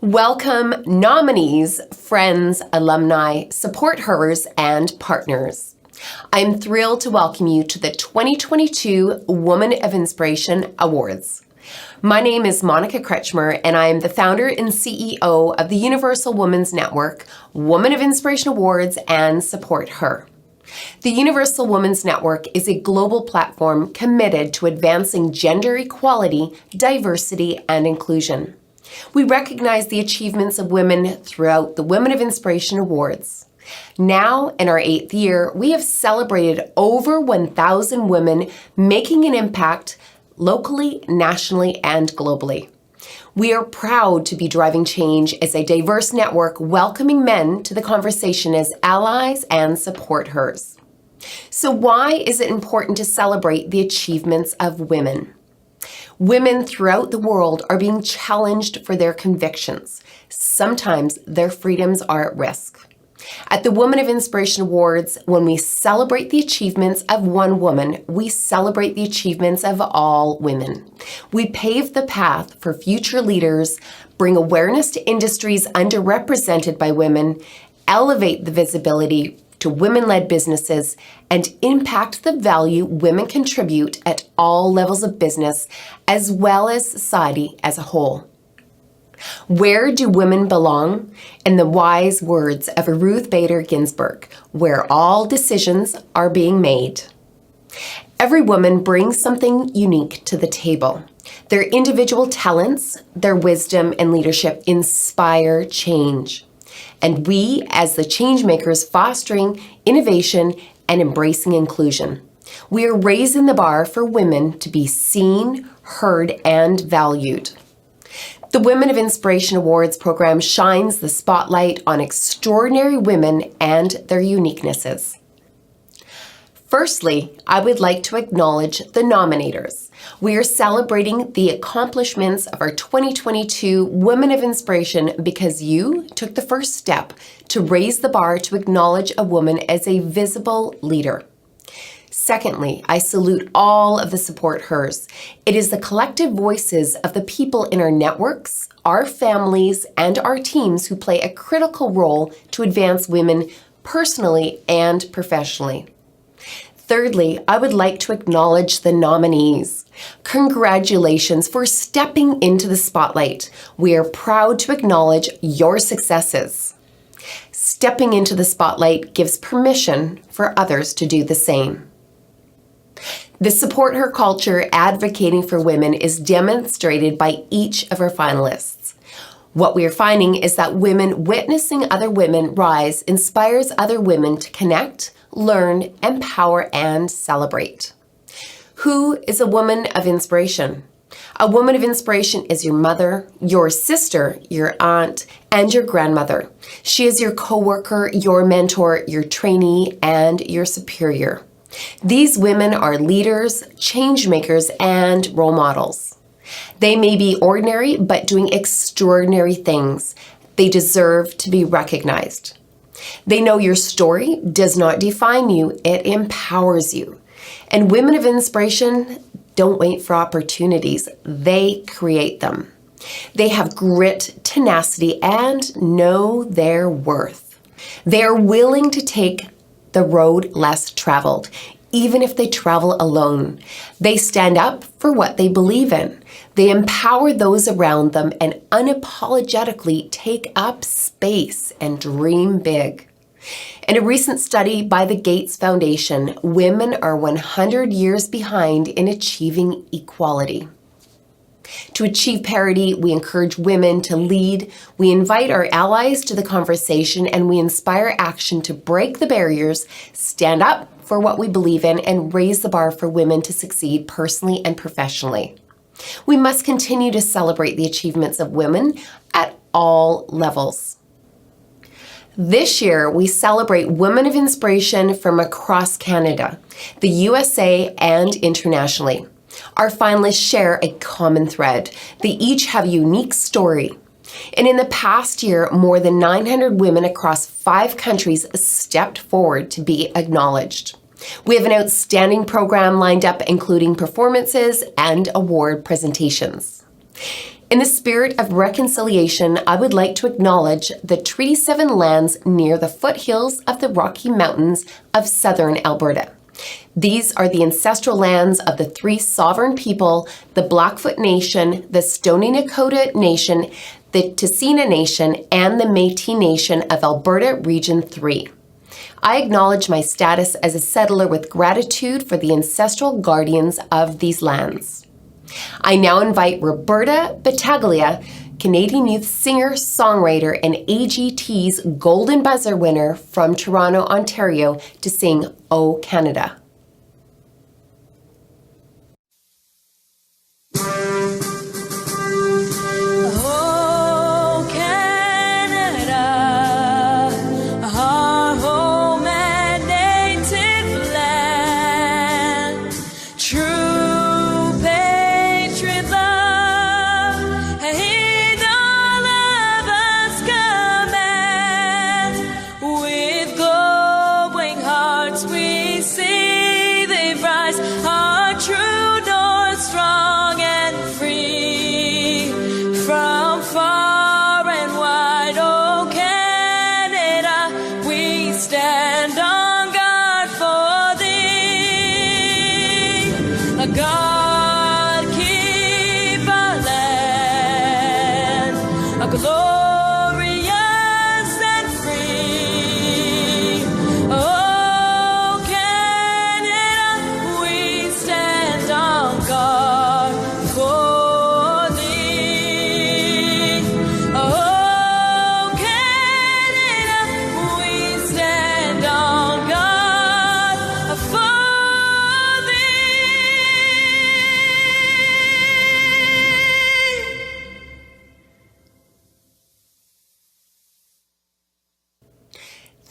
Welcome nominees, friends, alumni, SupportHERs, and partners. I'm thrilled to welcome you to the 2022 Woman of Inspiration Awards. My name is Monica Kretschmer, and I am the founder and CEO of the Universal Women's Network, Woman of Inspiration Awards, and SupportHER. The Universal Women's Network is a global platform committed to advancing gender equality, diversity, and inclusion. We recognize the achievements of women throughout the Women of Inspiration Awards. Now, in our 8th year, we have celebrated over 1,000 women making an impact locally, nationally, and globally. We are proud to be driving change as a diverse network welcoming men to the conversation as allies and SupportHERs. So why is it important to celebrate the achievements of women? Women throughout the world are being challenged for their convictions. Sometimes their freedoms are at risk. At the Women of Inspiration Awards, when we celebrate the achievements of one woman, we celebrate the achievements of all women. We pave the path for future leaders, bring awareness to industries underrepresented by women, elevate the visibility to women-led businesses, and impact the value women contribute at all levels of business, as well as society as a whole. Where do women belong? In the wise words of Ruth Bader Ginsburg, where all decisions are being made. Every woman brings something unique to the table. Their individual talents, their wisdom, and leadership inspire change. And we, as the change makers fostering innovation and embracing inclusion, we are raising the bar for women to be seen, heard, and valued. The Women of Inspiration Awards program shines the spotlight on extraordinary women and their uniquenesses. Firstly, I would like to acknowledge the nominators. We are celebrating the accomplishments of our 2022 Women of Inspiration because you took the first step to raise the bar to acknowledge a woman as a visible leader. Secondly, I salute all of the SupportHERs. It is the collective voices of the people in our networks, our families, and our teams who play a critical role to advance women personally and professionally. Thirdly, I would like to acknowledge the nominees. Congratulations for stepping into the spotlight. We are proud to acknowledge your successes. Stepping into the spotlight gives permission for others to do the same. The SupportHER culture advocating for women is demonstrated by each of our finalists. What we are finding is that women witnessing other women rise inspires other women to connect, learn, empower, and celebrate. Who is a woman of inspiration? A woman of inspiration is your mother, your sister, your aunt, and your grandmother. She is your coworker, your mentor, your trainee, and your superior. These women are leaders, change makers, and role models. They may be ordinary, but doing extraordinary things. They deserve to be recognized. They know your story does not define you, it empowers you. And women of inspiration don't wait for opportunities, they create them. They have grit, tenacity, and know their worth. They are willing to take the road less traveled, even if they travel alone. They stand up for what they believe in. They empower those around them and unapologetically take up space and dream big. In a recent study by the Gates Foundation, women are 100 years behind in achieving equality. To achieve parity, we encourage women to lead, we invite our allies to the conversation, and we inspire action to break the barriers, stand up for what we believe in, and raise the bar for women to succeed personally and professionally. We must continue to celebrate the achievements of women at all levels. This year, we celebrate Women of Inspiration from across Canada, the USA, and internationally. Our finalists share a common thread. They each have a unique story. And in the past year, more than 900 women across 5 countries stepped forward to be acknowledged. We have an outstanding program lined up, including performances and award presentations. In the spirit of reconciliation, I would like to acknowledge the Treaty 7 lands near the foothills of the Rocky Mountains of southern Alberta. These are the ancestral lands of the three sovereign people, the Blackfoot Nation, the Stoney Nakoda Nation, the Tsuut'ina Nation, and the Métis Nation of Alberta Region 3. I acknowledge my status as a settler with gratitude for the ancestral guardians of these lands. I now invite Roberta Battaglia, Canadian youth singer, songwriter, and AGT's Golden Buzzer winner from Toronto, Ontario, to sing "O Canada."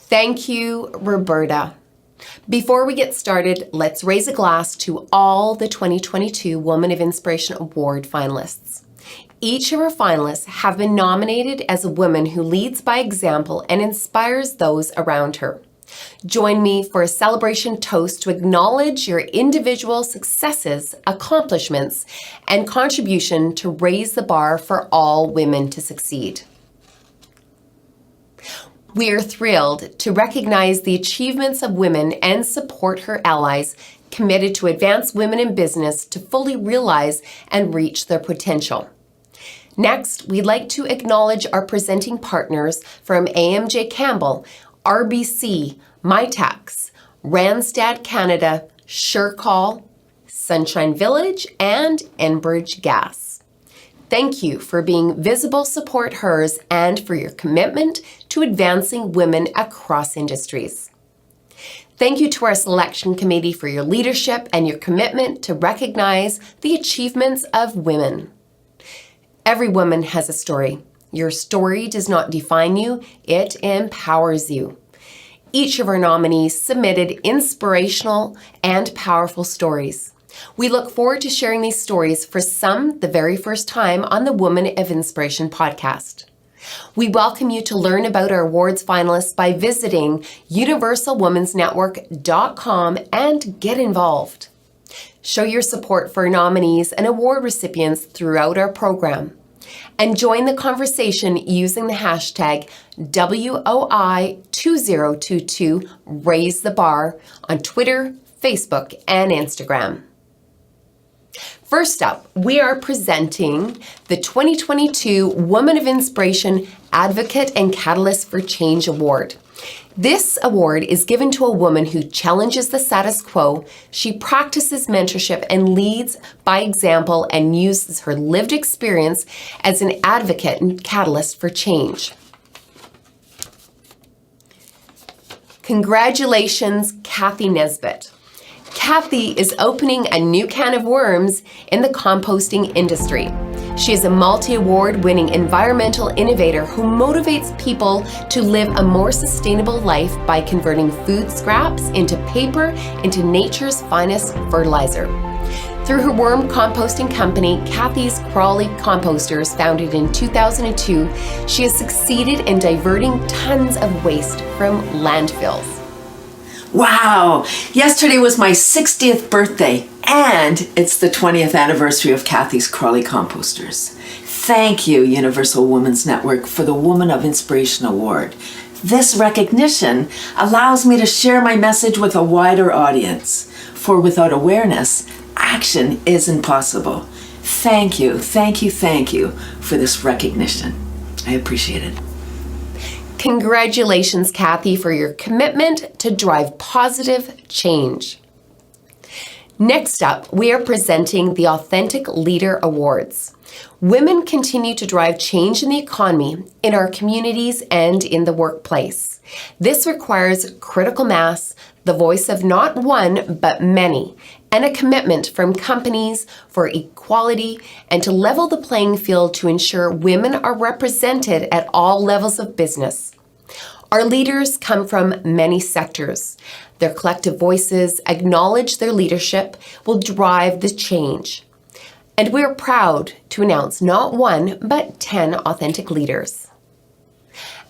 Thank you, Roberta. Before we get started, let's raise a glass to all the 2022 Woman of Inspiration Award finalists. Each of our finalists have been nominated as a woman who leads by example and inspires those around her. Join me for a celebration toast to acknowledge your individual successes, accomplishments, and contribution to raise the bar for all women to succeed. We are thrilled to recognize the achievements of women and support her allies committed to advance women in business to fully realize and reach their potential. Next, we'd like to acknowledge our presenting partners from AMJ Campbell, RBC, MyTax, Randstad Canada, SureCall, Sunshine Village, and Enbridge Gas. Thank you for being visible SupportHERs and for your commitment to advancing women across industries. Thank you to our selection committee for your leadership and your commitment to recognize the achievements of women. Every woman has a story. Your story does not define you, it empowers you. Each of our nominees submitted inspirational and powerful stories. We look forward to sharing these stories, for some the very first time, on the Woman of Inspiration podcast. We welcome you to learn about our awards finalists by visiting uniersalwomensnetwork.com and get involved. Show your support for nominees and award recipients throughout our program. And join the conversation using the hashtag WOI2022 Raise the Bar on Twitter, Facebook, and Instagram. First up, we are presenting the 2022 Woman of Inspiration Advocate and Catalyst for Change Award. This award is given to a woman who challenges the status quo, she practices mentorship and leads by example and uses her lived experience as an advocate and catalyst for change. Congratulations, Kathy Nesbitt. Kathy is opening a new can of worms in the composting industry. She is a multi-award-winning environmental innovator who motivates people to live a more sustainable life by converting food scraps into paper into nature's finest fertilizer. Through her worm composting company, Kathy's Crawley Composters, founded in 2002, she has succeeded in diverting tons of waste from landfills. Wow! Yesterday was my 60th birthday, And it's the 20th anniversary of Kathy's Crawley Composters. Thank you, Universal Women's Network, for the Woman of Inspiration Award. This recognition allows me to share my message with a wider audience. For without awareness, action isn't possible. Thank you, thank you, thank you for this recognition. I appreciate it. Congratulations, Kathy, for your commitment to drive positive change. Next up, we are presenting the Authentic Leader Awards. Women continue to drive change in the economy, in our communities, and in the workplace. This requires critical mass, the voice of not one, but many, and a commitment from companies for equality and to level the playing field to ensure women are represented at all levels of business. Our leaders come from many sectors. Their collective voices acknowledge their leadership will drive the change. And we're proud to announce not one, but 10 authentic leaders.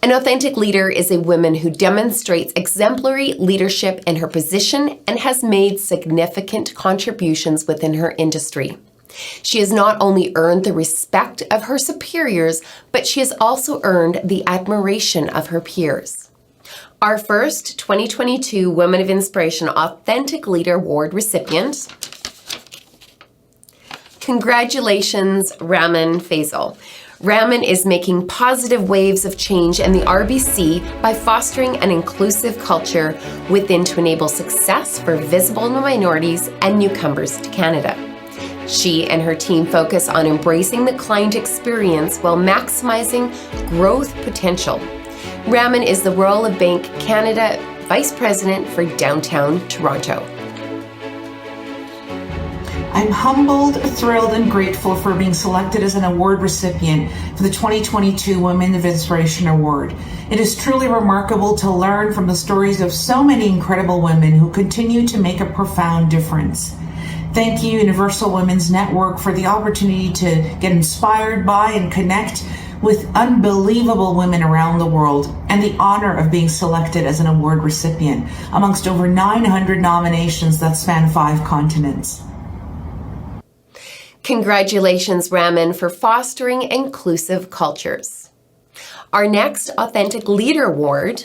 An authentic leader is a woman who demonstrates exemplary leadership in her position and has made significant contributions within her industry. She has not only earned the respect of her superiors, but she has also earned the admiration of her peers. Our first 2022 Women of Inspiration Authentic Leader Award recipient. Congratulations, Raman Faisal. Raman is making positive waves of change in the RBC by fostering an inclusive culture within to enable success for visible minorities and newcomers to Canada. She and her team focus on embracing the client experience while maximizing growth potential. Raman is the Royal Bank Canada Vice President for Downtown Toronto. I'm humbled, thrilled, and grateful for being selected as an award recipient for the 2022 Women of Inspiration Award. It is truly remarkable to learn from the stories of so many incredible women who continue to make a profound difference. Thank you, Universal Women's Network, for the opportunity to get inspired by and connect with unbelievable women around the world, and the honor of being selected as an award recipient amongst over 900 nominations that span 5 continents. Congratulations, Raman, for fostering inclusive cultures. Our next Authentic Leader Award.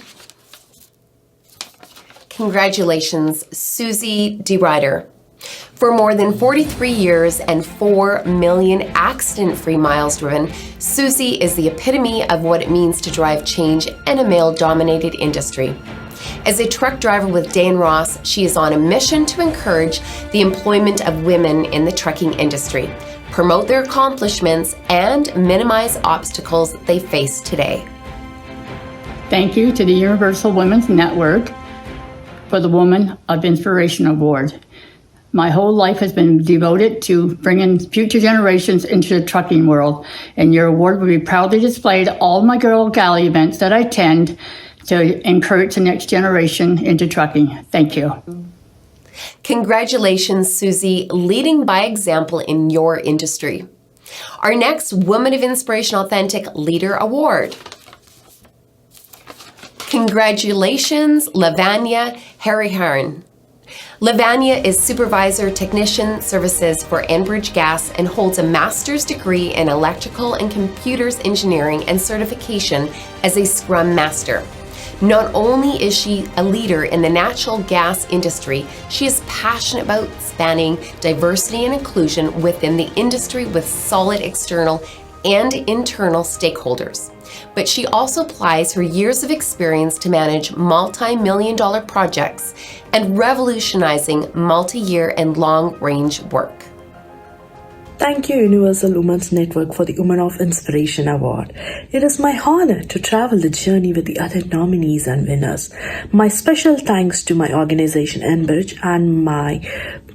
Congratulations, Susie DeRider. For more than 43 years and 4 million accident-free miles driven, Susie is the epitome of what it means to drive change in a male-dominated industry. As a truck driver with Dane Ross, she is on a mission to encourage the employment of women in the trucking industry, promote their accomplishments, and minimize obstacles they face today. Thank you to the Universal Women's Network for the Woman of Inspiration Award. My whole life has been devoted to bringing future generations into the trucking world, and your award will be proudly displayed at all my Girl Galley events that I attend to encourage the next generation into trucking. Thank you. Congratulations, Susie, leading by example in your industry. Our next Woman of Inspiration Authentic Leader Award. Congratulations, Lavanya Hariharan. Lavanya is Supervisor Technician Services for Enbridge Gas and holds a master's degree in Electrical and Computers Engineering and certification as a Scrum Master. Not only is she a leader in the natural gas industry, she is passionate about spanning diversity and inclusion within the industry with solid external and internal stakeholders. But she also applies her years of experience to manage multi-million-dollar projects and revolutionizing multi-year and long-range work. Thank you, Universal Women's Network, for the Woman of Inspiration Award. It is my honor to travel the journey with the other nominees and winners. My special thanks to my organization, Enbridge, and my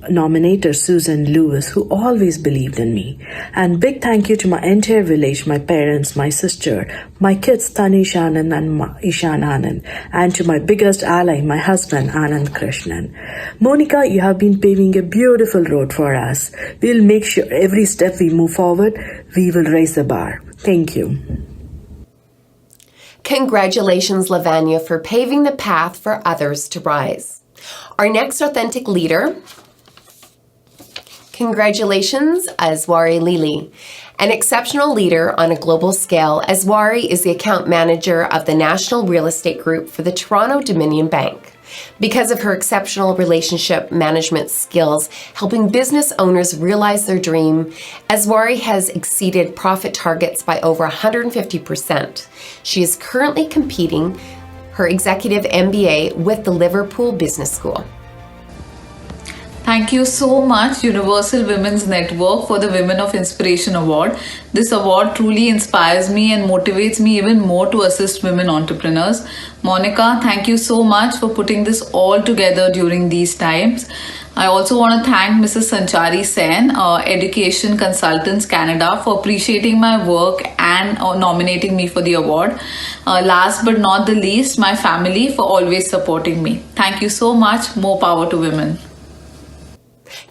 nominator, Susan Lewis, who always believed in me. And big thank you to my entire village, my parents, my sister, my kids, Tanish Anand and Ishan Anand, and to my biggest ally, my husband, Anand Krishnan. Monica, you have been paving a beautiful road for us. We'll make sure every step we move forward, we will raise the bar. Thank you. Congratulations, Lavanya, for paving the path for others to rise. Our next authentic leader. Congratulations, Aswari Lili. An exceptional leader on a global scale, Aswari is the account manager of the National Real Estate Group for the Toronto Dominion Bank. Because of her exceptional relationship management skills, helping business owners realize their dream, Aswari has exceeded profit targets by over 150%. She is currently completing her executive MBA with the Liverpool Business School. Thank you so much, Universal Women's Network, for the Women of Inspiration Award. This award truly inspires me and motivates me even more to assist women entrepreneurs. Monica, thank you so much for putting this all together during these times. I also want to thank Mrs. Sanchari Sen, Education Consultants Canada, for appreciating my work and nominating me for the award. Last but not the least, my family for always supporting me. Thank you so much. More power to women.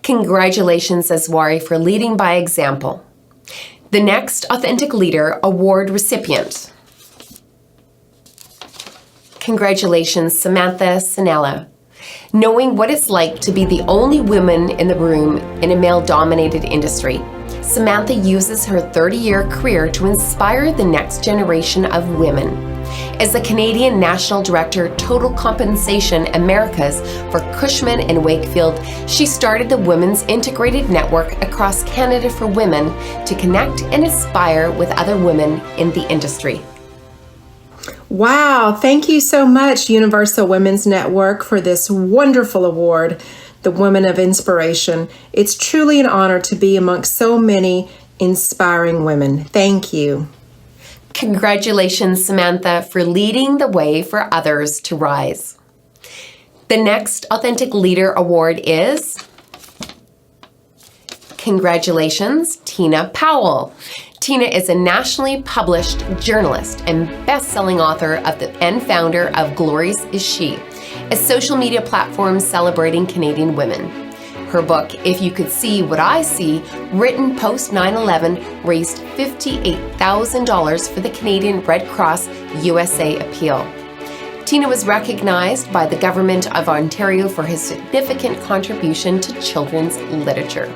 Congratulations, Aswari, for leading by example. The next Authentic Leader Award recipient. Congratulations, Samantha Sinella. Knowing what it's like to be the only woman in the room in a male-dominated industry, Samantha uses her 30-year career to inspire the next generation of women. As the Canadian National Director, Total Compensation Americas for Cushman & Wakefield, she started the Women's Integrated Network across Canada for women to connect and inspire with other women in the industry. Wow, thank you so much, Universal Women's Network, for this wonderful award, the Women of Inspiration. It's truly an honor to be amongst so many inspiring women. Thank you. Congratulations, Samantha, for leading the way for others to rise. The next Authentic Leader Award is... Congratulations, Tina Powell. Tina is a nationally published journalist and best-selling author and founder of Glorious Is She, a social media platform celebrating Canadian women. Her book, If You Could See What I See, written post 9/11, raised $58,000 for the Canadian Red Cross USA appeal. Tina was recognized by the Government of Ontario for his significant contribution to children's literature.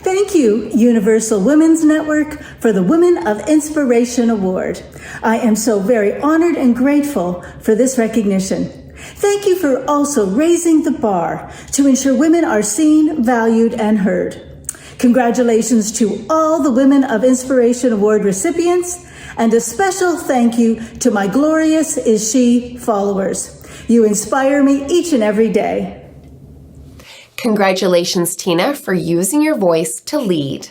Thank you, Universal Women's Network, for the Women of Inspiration Award. I am so very honored and grateful for this recognition. Thank you for also raising the bar to ensure women are seen, valued, and heard. Congratulations to all the Women of Inspiration Award recipients, and a special thank you to my Glorious Is She followers. You inspire me each and every day. Congratulations, Tina, for using your voice to lead.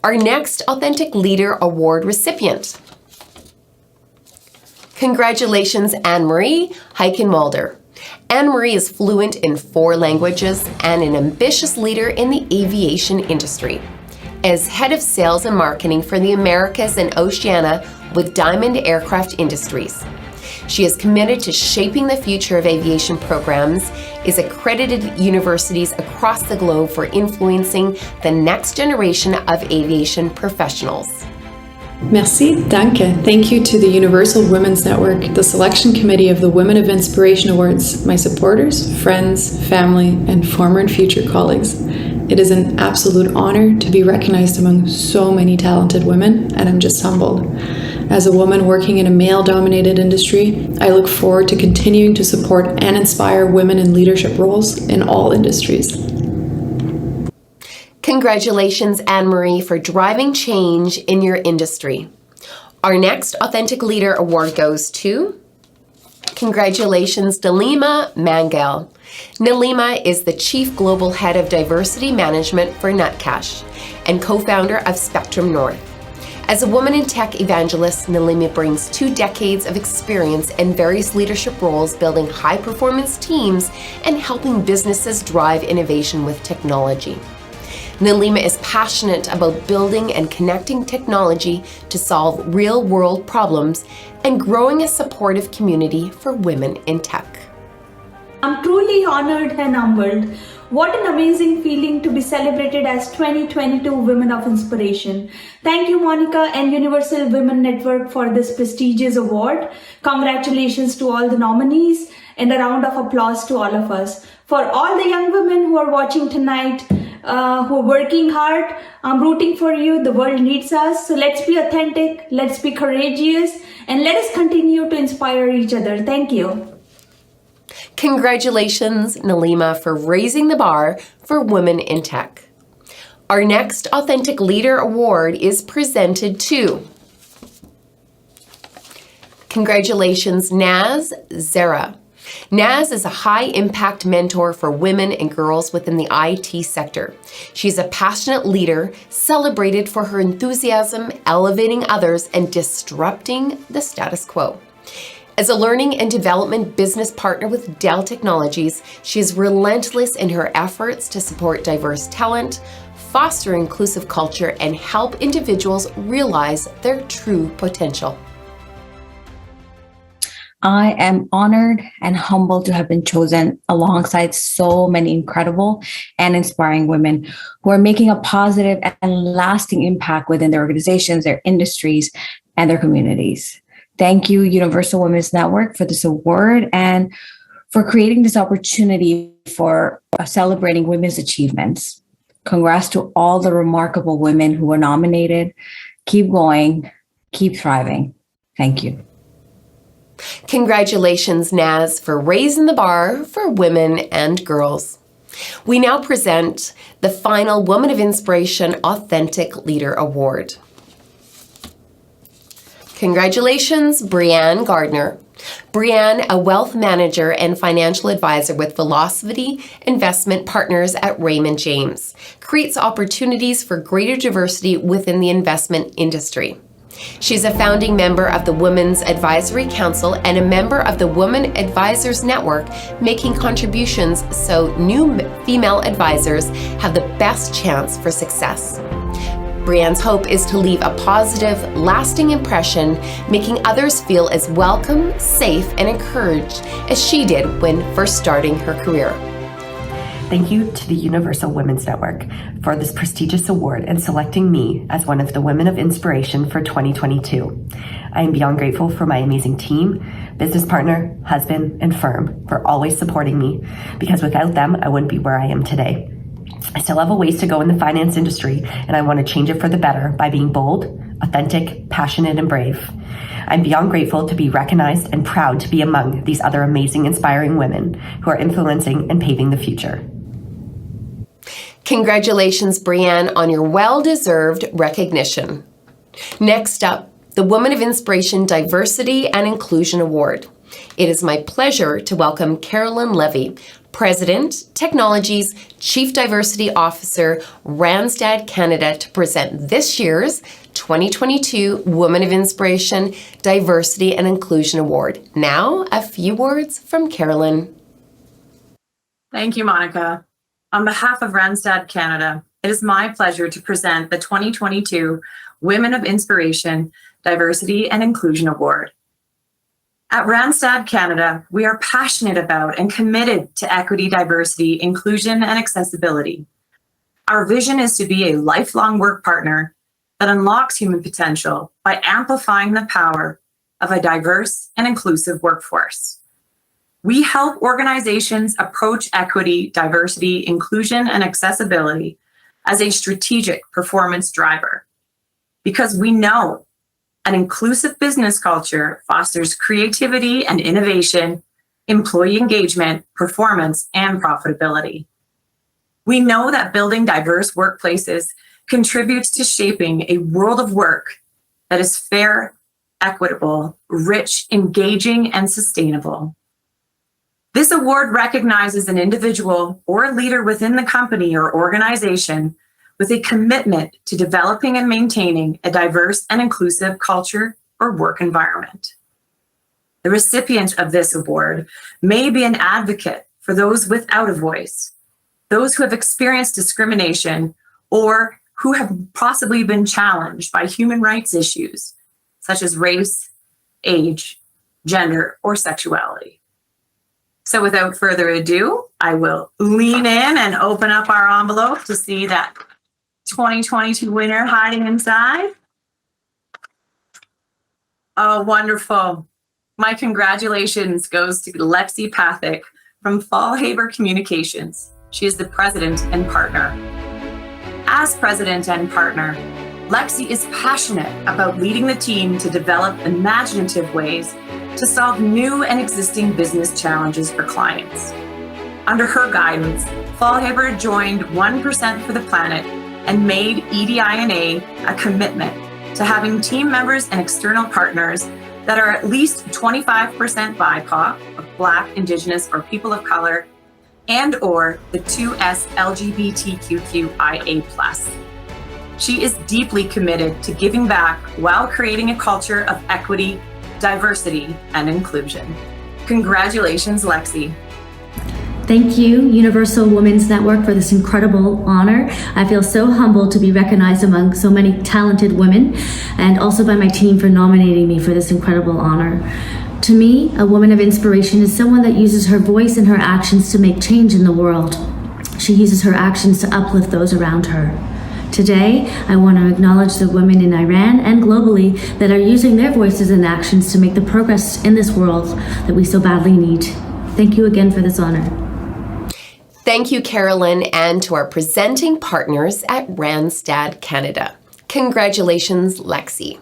Our next Authentic Leader Award recipient. Congratulations, Anne-Marie Heichenwalder. Anne-Marie is fluent in 4 languages and an ambitious leader in the aviation industry. As head of sales and marketing for the Americas and Oceania with Diamond Aircraft Industries, she is committed to shaping the future of aviation programs, is accredited universities across the globe for influencing the next generation of aviation professionals. Merci, danke. Thank you to the Universal Women's Network, the selection committee of the Women of Inspiration Awards, my supporters, friends, family, and former and future colleagues. It is an absolute honor to be recognized among so many talented women, and I'm just humbled. As a woman working in a male-dominated industry, I look forward to continuing to support and inspire women in leadership roles in all industries. Congratulations, Anne-Marie, for driving change in your industry. Our next Authentic Leader Award goes to... Congratulations, Nalima Mangal. Nalima is the Chief Global Head of Diversity Management for Nutcash and co-founder of Spectrum North. As a woman in tech evangelist, Nalima brings 2 decades of experience in various leadership roles, building high-performance teams and helping businesses drive innovation with technology. Nalima is passionate about building and connecting technology to solve real-world problems and growing a supportive community for women in tech. I'm truly honored and humbled. What an amazing feeling to be celebrated as 2022 Women of Inspiration. Thank you, Monica and Universal Women Network, for this prestigious award. Congratulations to all the nominees and a round of applause to all of us. For all the young women who are watching tonight, who are working hard. I'm rooting for you. The world needs us. So let's be authentic, let's be courageous, and let us continue to inspire each other. Thank you. Congratulations, Nalima, for raising the bar for women in tech. Our next Authentic Leader Award is presented to, congratulations, Naz Zara. Naz is a high-impact mentor for women and girls within the IT sector. She's a passionate leader, celebrated for her enthusiasm, elevating others, and disrupting the status quo. As a learning and development business partner with Dell Technologies, she is relentless in her efforts to support diverse talent, foster inclusive culture, and help individuals realize their true potential. I am honored and humbled to have been chosen alongside so many incredible and inspiring women who are making a positive and lasting impact within their organizations, their industries, and their communities. Thank you, Universal Women's Network, for this award and for creating this opportunity for celebrating women's achievements. Congrats to all the remarkable women who were nominated. Keep going, keep thriving. Thank you. Congratulations, Naz, for raising the bar for women and girls. We now present the final Woman of Inspiration Authentic Leader Award. Congratulations, Brianne Gardner. Brianne, a wealth manager and financial advisor with Velocity Investment Partners at Raymond James, creates opportunities for greater diversity within the investment industry. She's a founding member of the Women's Advisory Council and a member of the Women Advisors Network, making contributions so new female advisors have the best chance for success. Brianne's hope is to leave a positive, lasting impression, making others feel as welcome, safe, and encouraged as she did when first starting her career. Thank you to the Universal Women's Network for this prestigious award and selecting me as one of the Women of Inspiration for 2022. I am beyond grateful for my amazing team, business partner, husband, and firm for always supporting me, because without them, I wouldn't be where I am today. I still have a ways to go in the finance industry, and I want to change it for the better by being bold, authentic, passionate, and brave. I'm beyond grateful to be recognized and proud to be among these other amazing, inspiring women who are influencing and paving the future. Congratulations, Brianne, on your well-deserved recognition. Next up, the Woman of Inspiration Diversity and Inclusion Award. It is my pleasure to welcome Carolyn Levy, President, Technologies, Chief Diversity Officer, Randstad Canada, to present this year's 2022 Woman of Inspiration Diversity and Inclusion Award. Now, a few words from Carolyn. Thank you, Monica. On behalf of Randstad Canada, it is my pleasure to present the 2022 Women of Inspiration Diversity and Inclusion Award. At Randstad Canada, we are passionate about and committed to equity, diversity, inclusion, and accessibility. Our vision is to be a lifelong work partner that unlocks human potential by amplifying the power of a diverse and inclusive workforce. We help organizations approach equity, diversity, inclusion, and accessibility as a strategic performance driver, because we know an inclusive business culture fosters creativity and innovation, employee engagement, performance, and profitability. We know that building diverse workplaces contributes to shaping a world of work that is fair, equitable, rich, engaging, and sustainable. This award recognizes an individual or a leader within the company or organization with a commitment to developing and maintaining a diverse and inclusive culture or work environment. The recipient of this award may be an advocate for those without a voice, those who have experienced discrimination, or who have possibly been challenged by human rights issues, such as race, age, gender, or sexuality. So without further ado, I will lean in and open up our envelope to see that 2022 winner hiding inside. Oh, wonderful. My congratulations goes to Lexi Pathak from Fallhaber Communications. She is the president and partner. As president and partner, Lexi is passionate about leading the team to develop imaginative ways to solve new and existing business challenges for clients. Under her guidance, SupporHER joined 1% for the Planet and made EDI&A a commitment to having team members and external partners that are at least 25% BIPOC, of Black, Indigenous, or people of color, and or the 2S LGBTQIA+. She is deeply committed to giving back while creating a culture of equity, diversity, and inclusion. Congratulations, Lexi. Thank you, Universal Women's Network, for this incredible honor. I feel so humbled to be recognized among so many talented women, and also by my team for nominating me for this incredible honor. To me, a woman of inspiration is someone that uses her voice and her actions to make change in the world. She uses her actions to uplift those around her. Today, I want to acknowledge the women in Iran and globally that are using their voices and actions to make the progress in this world that we so badly need. Thank you again for this honor. Thank you, Carolyn, and to our presenting partners at Randstad Canada. Congratulations, Lexi.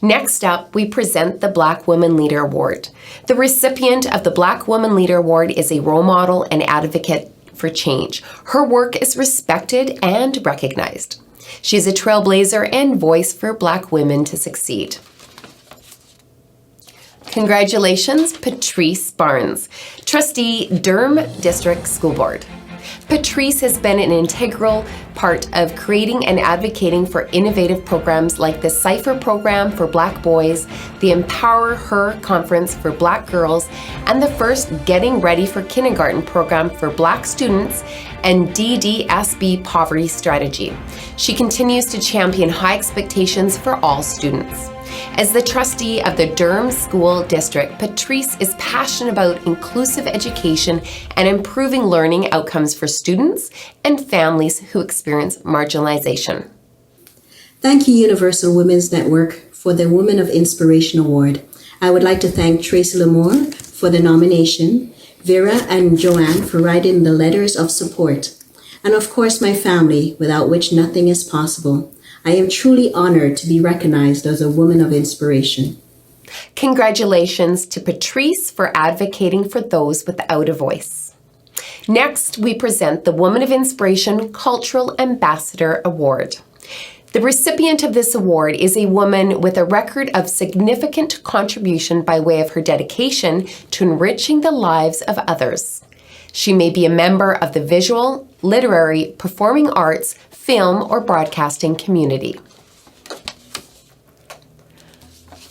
Next up, we present the Black Woman Leader Award. The recipient of the Black Woman Leader Award is a role model and advocate for change. Her work is respected and recognized. She is a trailblazer and voice for Black women to succeed. Congratulations, Patrice Barnes, Trustee, Durham District School Board. Patrice has been an integral part of creating and advocating for innovative programs like the Cypher program for Black boys, the SupporHER conference for Black girls, and the first Getting Ready for Kindergarten program for Black students, and DDSB poverty strategy. She continues to champion high expectations for all students. As the trustee of the Durham School District, Patrice is passionate about inclusive education and improving learning outcomes for students and families who experience marginalization. Thank you, Universal Women's Network, for the Women of Inspiration Award. I would like to thank Tracy Lamore for the nomination, Vera and Joanne for writing the letters of support, and of course my family, without which nothing is possible. I am truly honored to be recognized as a woman of inspiration. Congratulations to Patrice for advocating for those without a voice. Next, we present the Woman of Inspiration Cultural Ambassador Award. The recipient of this award is a woman with a record of significant contribution by way of her dedication to enriching the lives of others. She may be a member of the visual, literary, performing arts, film, or broadcasting community.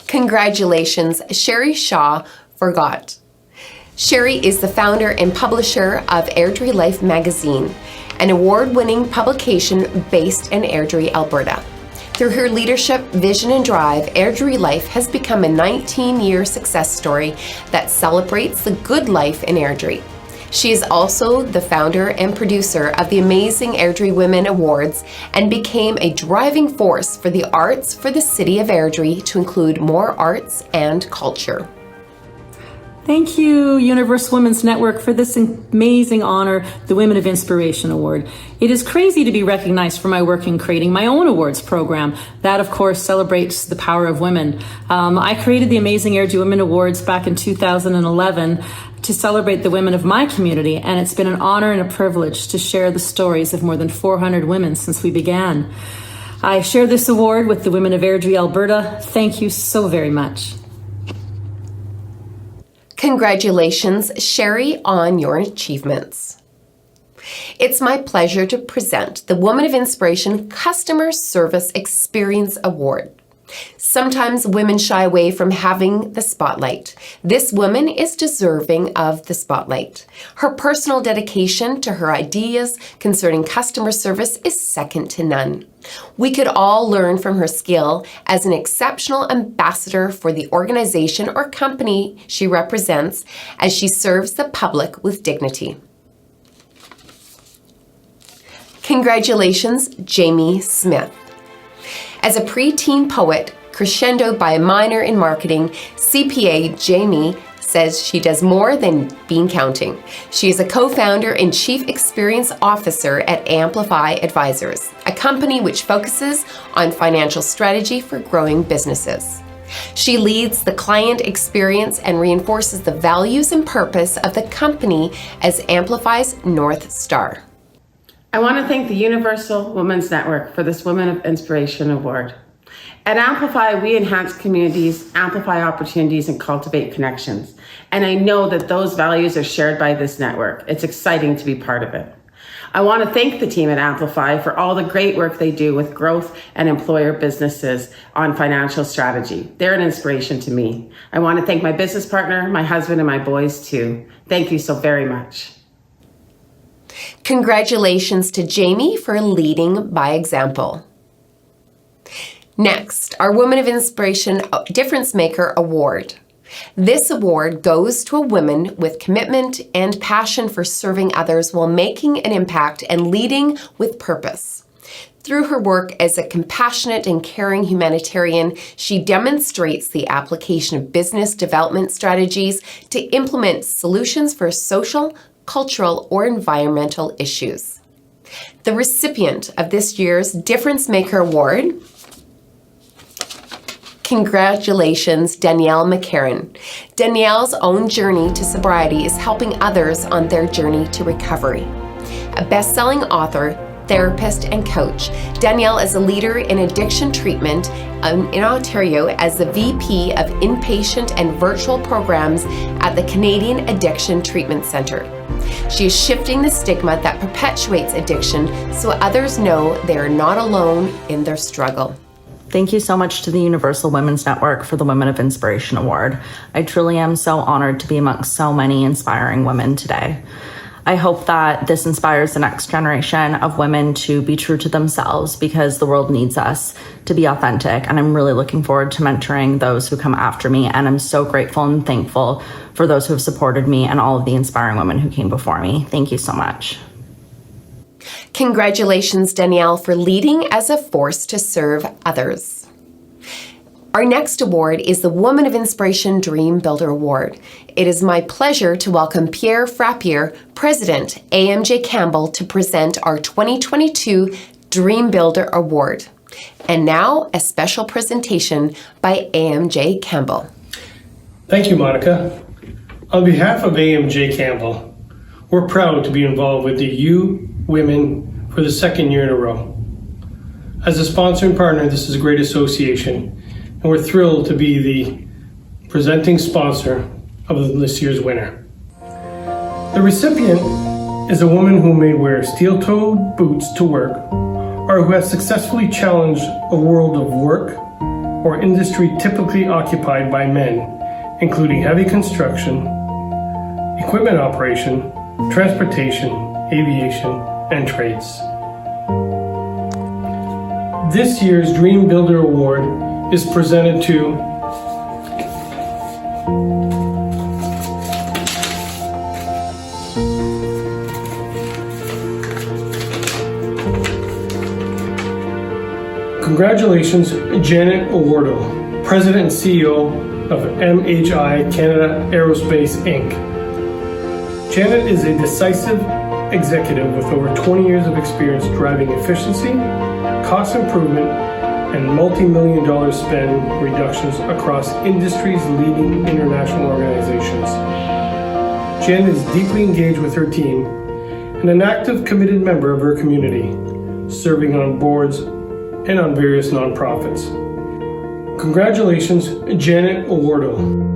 Congratulations, Sherry Shaw Forgot. Sherry is the founder and publisher of Airdrie Life magazine, an award-winning publication based in Airdrie, Alberta. Through her leadership, vision, and drive, Airdrie Life has become a 19-year success story that celebrates the good life in Airdrie. She is also the founder and producer of the amazing Airdrie Women Awards and became a driving force for the arts for the city of Airdrie to include more arts and culture. Thank you, Universal Women's Network, for this amazing honor, the Women of Inspiration Award. It is crazy to be recognized for my work in creating my own awards program. That, of course, celebrates the power of women. I created the amazing Airdrie Women Awards back in 2011 to celebrate the women of my community, and it's been an honor and a privilege to share the stories of more than 400 women since we began. I share this award with the women of Airdrie, Alberta. Thank you so very much. Congratulations, Sherry, on your achievements. It's my pleasure to present the Woman of Inspiration Customer Service Experience Award. Sometimes women shy away from having the spotlight. This woman is deserving of the spotlight. Her personal dedication to her ideas concerning customer service is second to none. We could all learn from her skill as an exceptional ambassador for the organization or company she represents as she serves the public with dignity. Congratulations, Jamie Smith. As a preteen poet, crescendoed by a minor in marketing, CPA Jamie says she does more than bean counting. She is a co-founder and chief experience officer at Amplify Advisors, a company which focuses on financial strategy for growing businesses. She leads the client experience and reinforces the values and purpose of the company as Amplify's North Star. I want to thank the Universal Women's Network for this Women of Inspiration Award. At Amplify, we enhance communities, amplify opportunities, and cultivate connections. And I know that those values are shared by this network. It's exciting to be part of it. I want to thank the team at Amplify for all the great work they do with growth and employer businesses on financial strategy. They're an inspiration to me. I want to thank my business partner, my husband, and my boys too. Thank you so very much. Congratulations to Jamie for leading by example. Next, our Women of Inspiration Difference Maker Award. This award goes to a woman with commitment and passion for serving others while making an impact and leading with purpose. Through her work as a compassionate and caring humanitarian, she demonstrates the application of business development strategies to implement solutions for social, cultural, or environmental issues. The recipient of this year's Difference Maker Award, congratulations, Danielle McCarran. Danielle's own journey to sobriety is helping others on their journey to recovery. A best-selling author, therapist, and coach, Danielle is a leader in addiction treatment in Ontario as the VP of Inpatient and Virtual Programs at the Canadian Addiction Treatment Centre. She is shifting the stigma that perpetuates addiction so others know they are not alone in their struggle. Thank you so much to the Universal Women's Network for the Women of Inspiration Award. I truly am so honored to be amongst so many inspiring women today. I hope that this inspires the next generation of women to be true to themselves because the world needs us to be authentic. And I'm really looking forward to mentoring those who come after me. And I'm so grateful and thankful for those who have supported me and all of the inspiring women who came before me. Thank you so much. Congratulations, Danielle, for leading as a force to serve others. Our next award is the Woman of Inspiration Dream Builder Award. It is my pleasure to welcome Pierre Frappier, President, AMJ Campbell, to present our 2022 Dream Builder Award. And now, a special presentation by AMJ Campbell. Thank you, Monica. On behalf of AMJ Campbell, we're proud to be involved with the U Women for the second year in a row. As a sponsor and partner, this is a great association, and we're thrilled to be the presenting sponsor of this year's winner. The recipient is a woman who may wear steel-toed boots to work, or who has successfully challenged a world of work or industry typically occupied by men, including heavy construction, equipment operation, transportation, aviation, and trades. This year's Dream Builder Award is presented to Congratulations, Janet Awardo, President and CEO of MHI Canada Aerospace Inc. Janet is a decisive executive with over 20 years of experience driving efficiency, cost improvement, and multi-million-dollar spend reductions across industry's leading international organizations. Janet is deeply engaged with her team and an active, committed member of her community, serving on boards and on various nonprofits. Congratulations, Janet Awardo.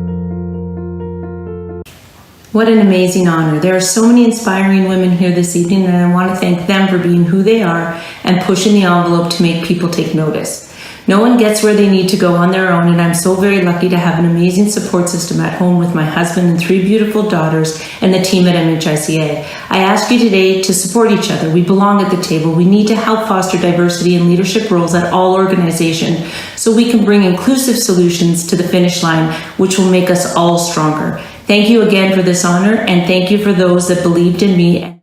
What an amazing honor. There are so many inspiring women here this evening, and I want to thank them for being who they are and pushing the envelope to make people take notice. No one gets where they need to go on their own, and I'm so very lucky to have an amazing support system at home with my husband and 3 beautiful daughters and the team at MHICA. I ask you today to support each other. We belong at the table. We need to help foster diversity in leadership roles at all organizations so we can bring inclusive solutions to the finish line, which will make us all stronger. Thank you again for this honor, and thank you for those that believed in me.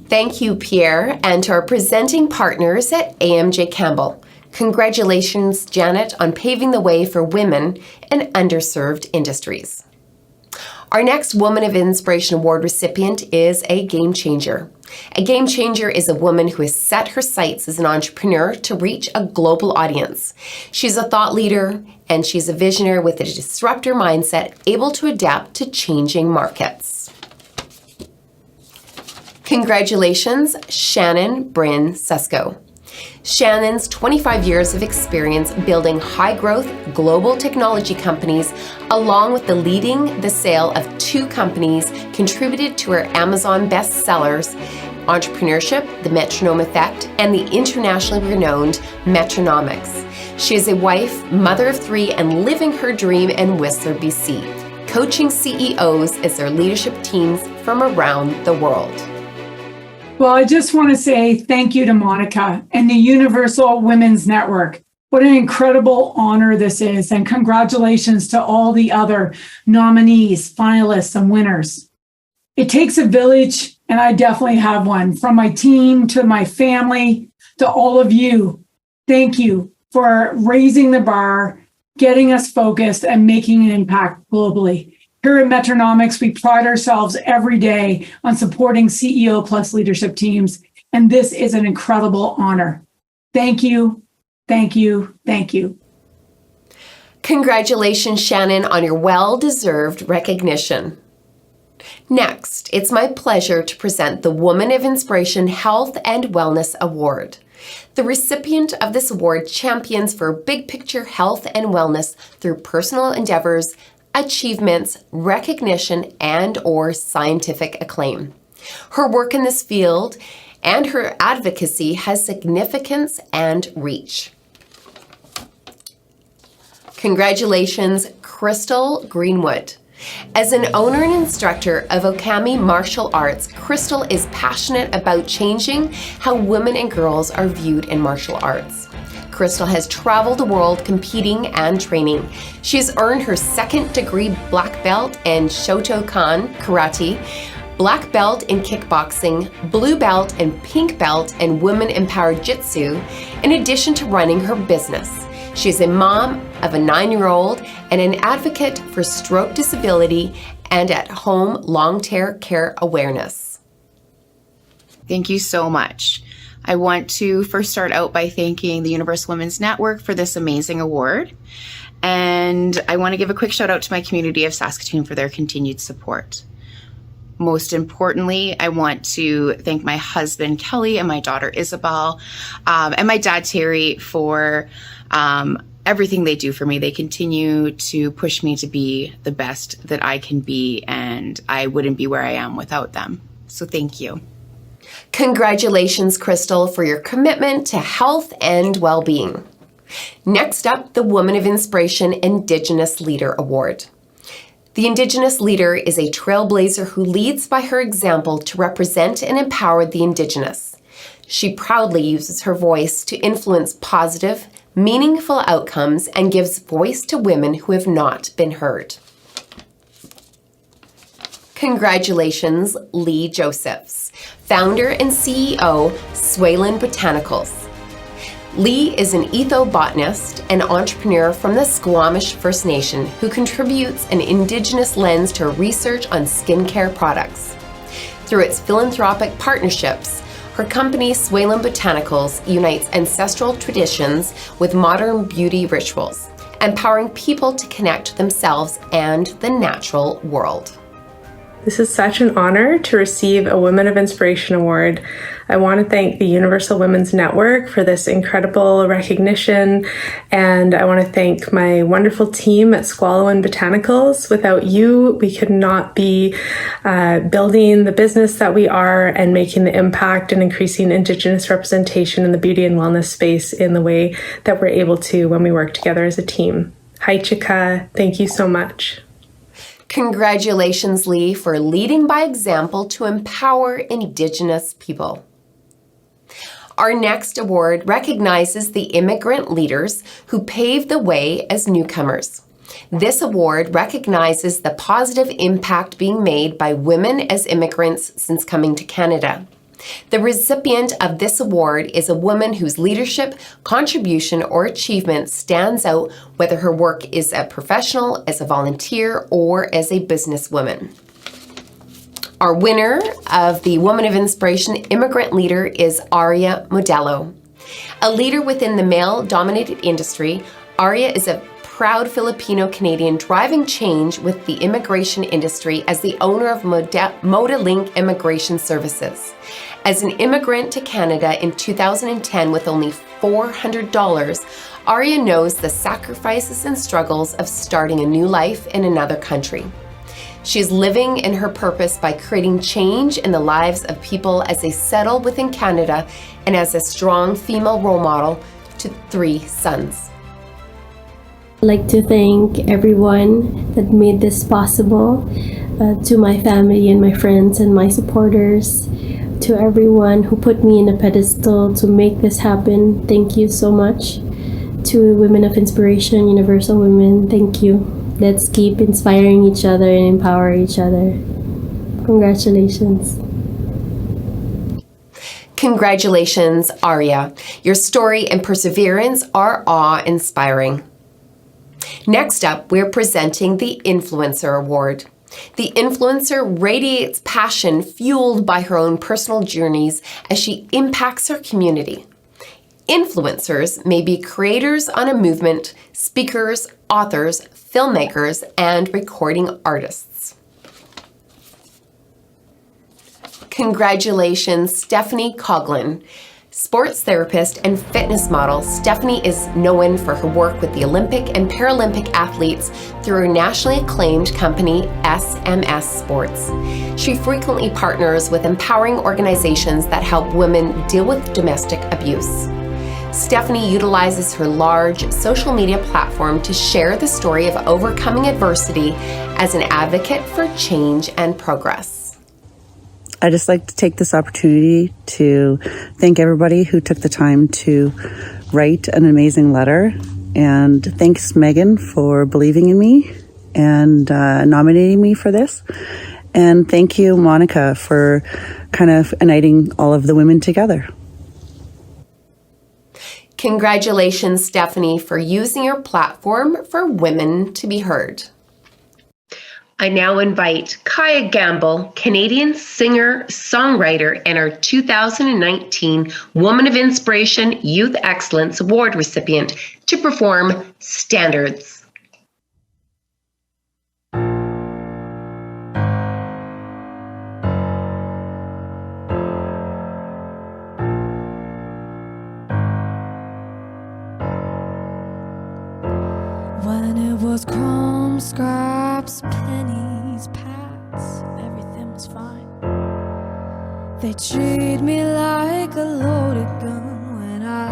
Thank you, Pierre, and to our presenting partners at AMJ Campbell. Congratulations, Janet, on paving the way for women in underserved industries. Our next Woman of Inspiration Award recipient is a game changer. A game changer is a woman who has set her sights as an entrepreneur to reach a global audience. She's a thought leader, and she's a visionary with a disruptor mindset, able to adapt to changing markets. Congratulations, Shannon Bryn Susko. Shannon's 25 years of experience building high-growth global technology companies, along with leading the sale of 2 companies, contributed to her Amazon bestsellers, Entrepreneurship, The Metronome Effect, and the internationally renowned Metronomics. She is a wife, mother of 3, and living her dream in Whistler, BC, coaching CEOs as their leadership teams from around the world. Well, I just want to say thank you to Monica and the Universal Women's Network. What an incredible honor this is, and congratulations to all the other nominees, finalists, and winners. It takes a village, and I definitely have one, from my team to my family to all of you. Thank you for raising the bar, getting us focused, and making an impact globally. Here at Metronomics, we pride ourselves every day on supporting CEO plus leadership teams, and this is an incredible honor. Thank you, thank you, thank you. Congratulations, Shannon, on your well-deserved recognition. Next, it's my pleasure to present the Woman of Inspiration Health and Wellness Award. The recipient of this award champions for big picture health and wellness through personal endeavors, achievements, recognition, and/or scientific acclaim. Her work in this field and her advocacy has significance and reach. Congratulations, Crystal Greenwood. As an owner and instructor of Okami martial arts, Crystal is passionate about changing how women and girls are viewed in martial arts. Crystal has traveled the world competing and training. She has earned her 2nd degree black belt in Shotokan karate, black belt in kickboxing, blue belt and pink belt in women empowered jitsu, in addition to running her business. She is a mom of a 9-year-old and an advocate for stroke disability and at-home long-term care awareness. Thank you so much. I want to first start out by thanking the Universal Women's Network for this amazing award. And I want to give a quick shout out to my community of Saskatoon for their continued support. Most importantly, I want to thank my husband, Kelly, and my daughter, Isabel, and my dad, Terry, for everything they do for me. They continue to push me to be the best that I can be, and I wouldn't be where I am without them. So thank you. Congratulations, Crystal, for your commitment to health and well-being. Next up, the Woman of Inspiration Indigenous Leader Award. The Indigenous leader is a trailblazer who leads by her example to represent and empower the Indigenous. She proudly uses her voice to influence positive, meaningful outcomes and gives voice to women who have not been heard. Congratulations, Lee Josephs, founder and CEO, Swayland Botanicals. Lee is an ethobotanist and entrepreneur from the Squamish First Nation who contributes an Indigenous lens to research on skincare products. Through its philanthropic partnerships, her company, Swayland Botanicals, unites ancestral traditions with modern beauty rituals, empowering people to connect themselves and the natural world. This is such an honor to receive a Women of Inspiration Award. I want to thank the Universal Women's Network for this incredible recognition, and I want to thank my wonderful team at Swayland Botanicals. Without you, we could not be building the business that we are and making the impact and increasing Indigenous representation in the beauty and wellness space in the way that we're able to when we work together as a team. Hi, Chika. Thank you so much. Congratulations, Lee, for leading by example to empower Indigenous people. Our next award recognizes the immigrant leaders who paved the way as newcomers. This award recognizes the positive impact being made by women as immigrants since coming to Canada. The recipient of this award is a woman whose leadership, contribution, or achievement stands out, whether her work is a professional, as a volunteer, or as a businesswoman. Our winner of the Woman of Inspiration Immigrant Leader is Aria Modello. A leader within the male-dominated industry, Aria is a proud Filipino-Canadian driving change with the immigration industry as the owner of Modalink Immigration Services. As an immigrant to Canada in 2010 with only $400, Aria knows the sacrifices and struggles of starting a new life in another country. She is living in her purpose by creating change in the lives of people as they settle within Canada and as a strong female role model to 3 sons. I'd like to thank everyone that made this possible, to my family and my friends and my supporters, to everyone who put me in a pedestal to make this happen. Thank you so much. To Women of Inspiration, Universal Women, thank you. Let's keep inspiring each other and empower each other. Congratulations. Congratulations, Aria. Your story and perseverance are awe-inspiring. Next up, we're presenting the Influencer Award. The influencer radiates passion fueled by her own personal journeys as she impacts her community. Influencers may be creators on a movement, speakers, authors, filmmakers, and recording artists. Congratulations, Stephanie Coughlin. Sports therapist and fitness model, Stephanie is known for her work with the Olympic and Paralympic athletes through her nationally acclaimed company, SMS Sports. She frequently partners with empowering organizations that help women deal with domestic abuse. Stephanie utilizes her large social media platform to share the story of overcoming adversity as an advocate for change and progress. I'd just like to take this opportunity to thank everybody who took the time to write an amazing letter. And thanks, Megan, for believing in me and nominating me for this. And thank you, Monica, for kind of uniting all of the women together. Congratulations, Stephanie, for using your platform for women to be heard. I now invite Kaya Gamble, Canadian singer, songwriter, and our 2019 Woman of Inspiration Youth Excellence Award recipient to perform Standards. When it was crumbs, scraps, pennies, pats, everything was fine. They treat me like a loaded gun when I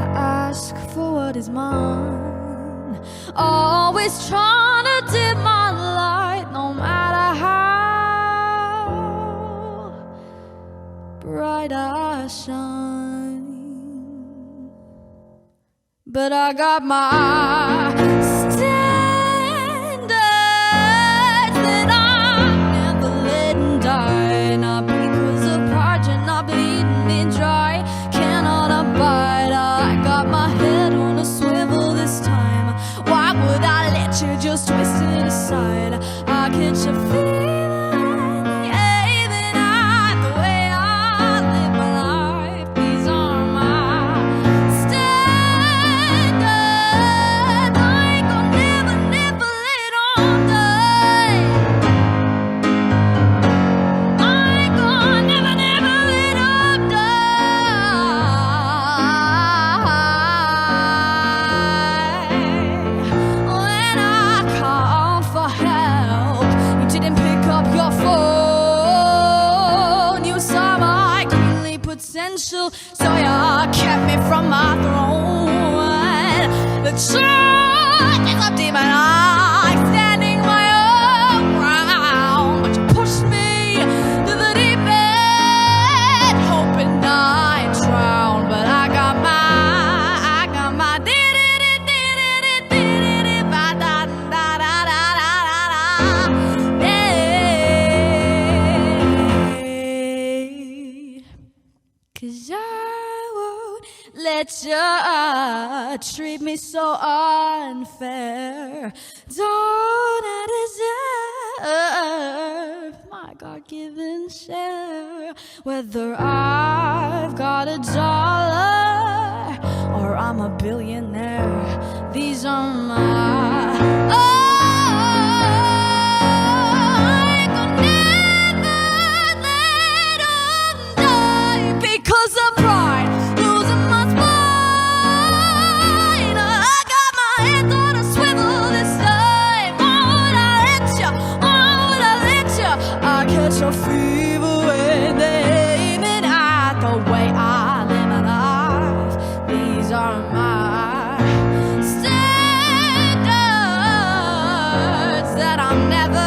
ask for what is mine. Always trying to dim my light, no matter how bright I shine. But I got my standards that I'm never letting die. Not because of pride, you're not bleeding me dry. Cannot abide. I got my head on a swivel this time. Why would I let you just twist it aside? I can't you feel the air tonight, the way I live my life? These are my standards. I ain't gonna never let on die. I ain't gonna never let on die. When I called for help, you didn't pick up your phone. You saw my queenly potential, so you kept me from my throne. The truth is a demon, I standing my own ground, but you pushed me to the deep end, hoping I'd drown. But I got my let you treat me so unfair. Don't I deserve my God-given share? Whether I've got $1 or I'm a billionaire, these are my because of pride, losing my spine. I got my hands on a swivel this time. Why would I let you? I catch a fever when they aiming at the way I live my life. These are my standards that I'm never.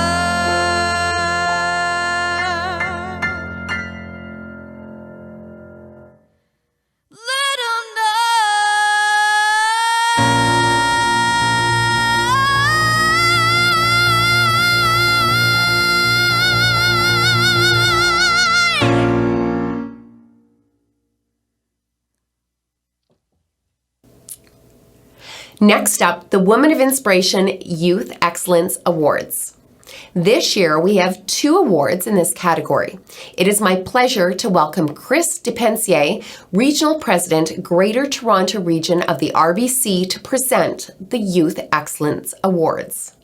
Next up, the Women of Inspiration Youth Excellence Awards. This year, we have 2 awards in this category. It is my pleasure to welcome Chris Depensier, Regional President, Greater Toronto Region of the RBC, to present the Youth Excellence Awards.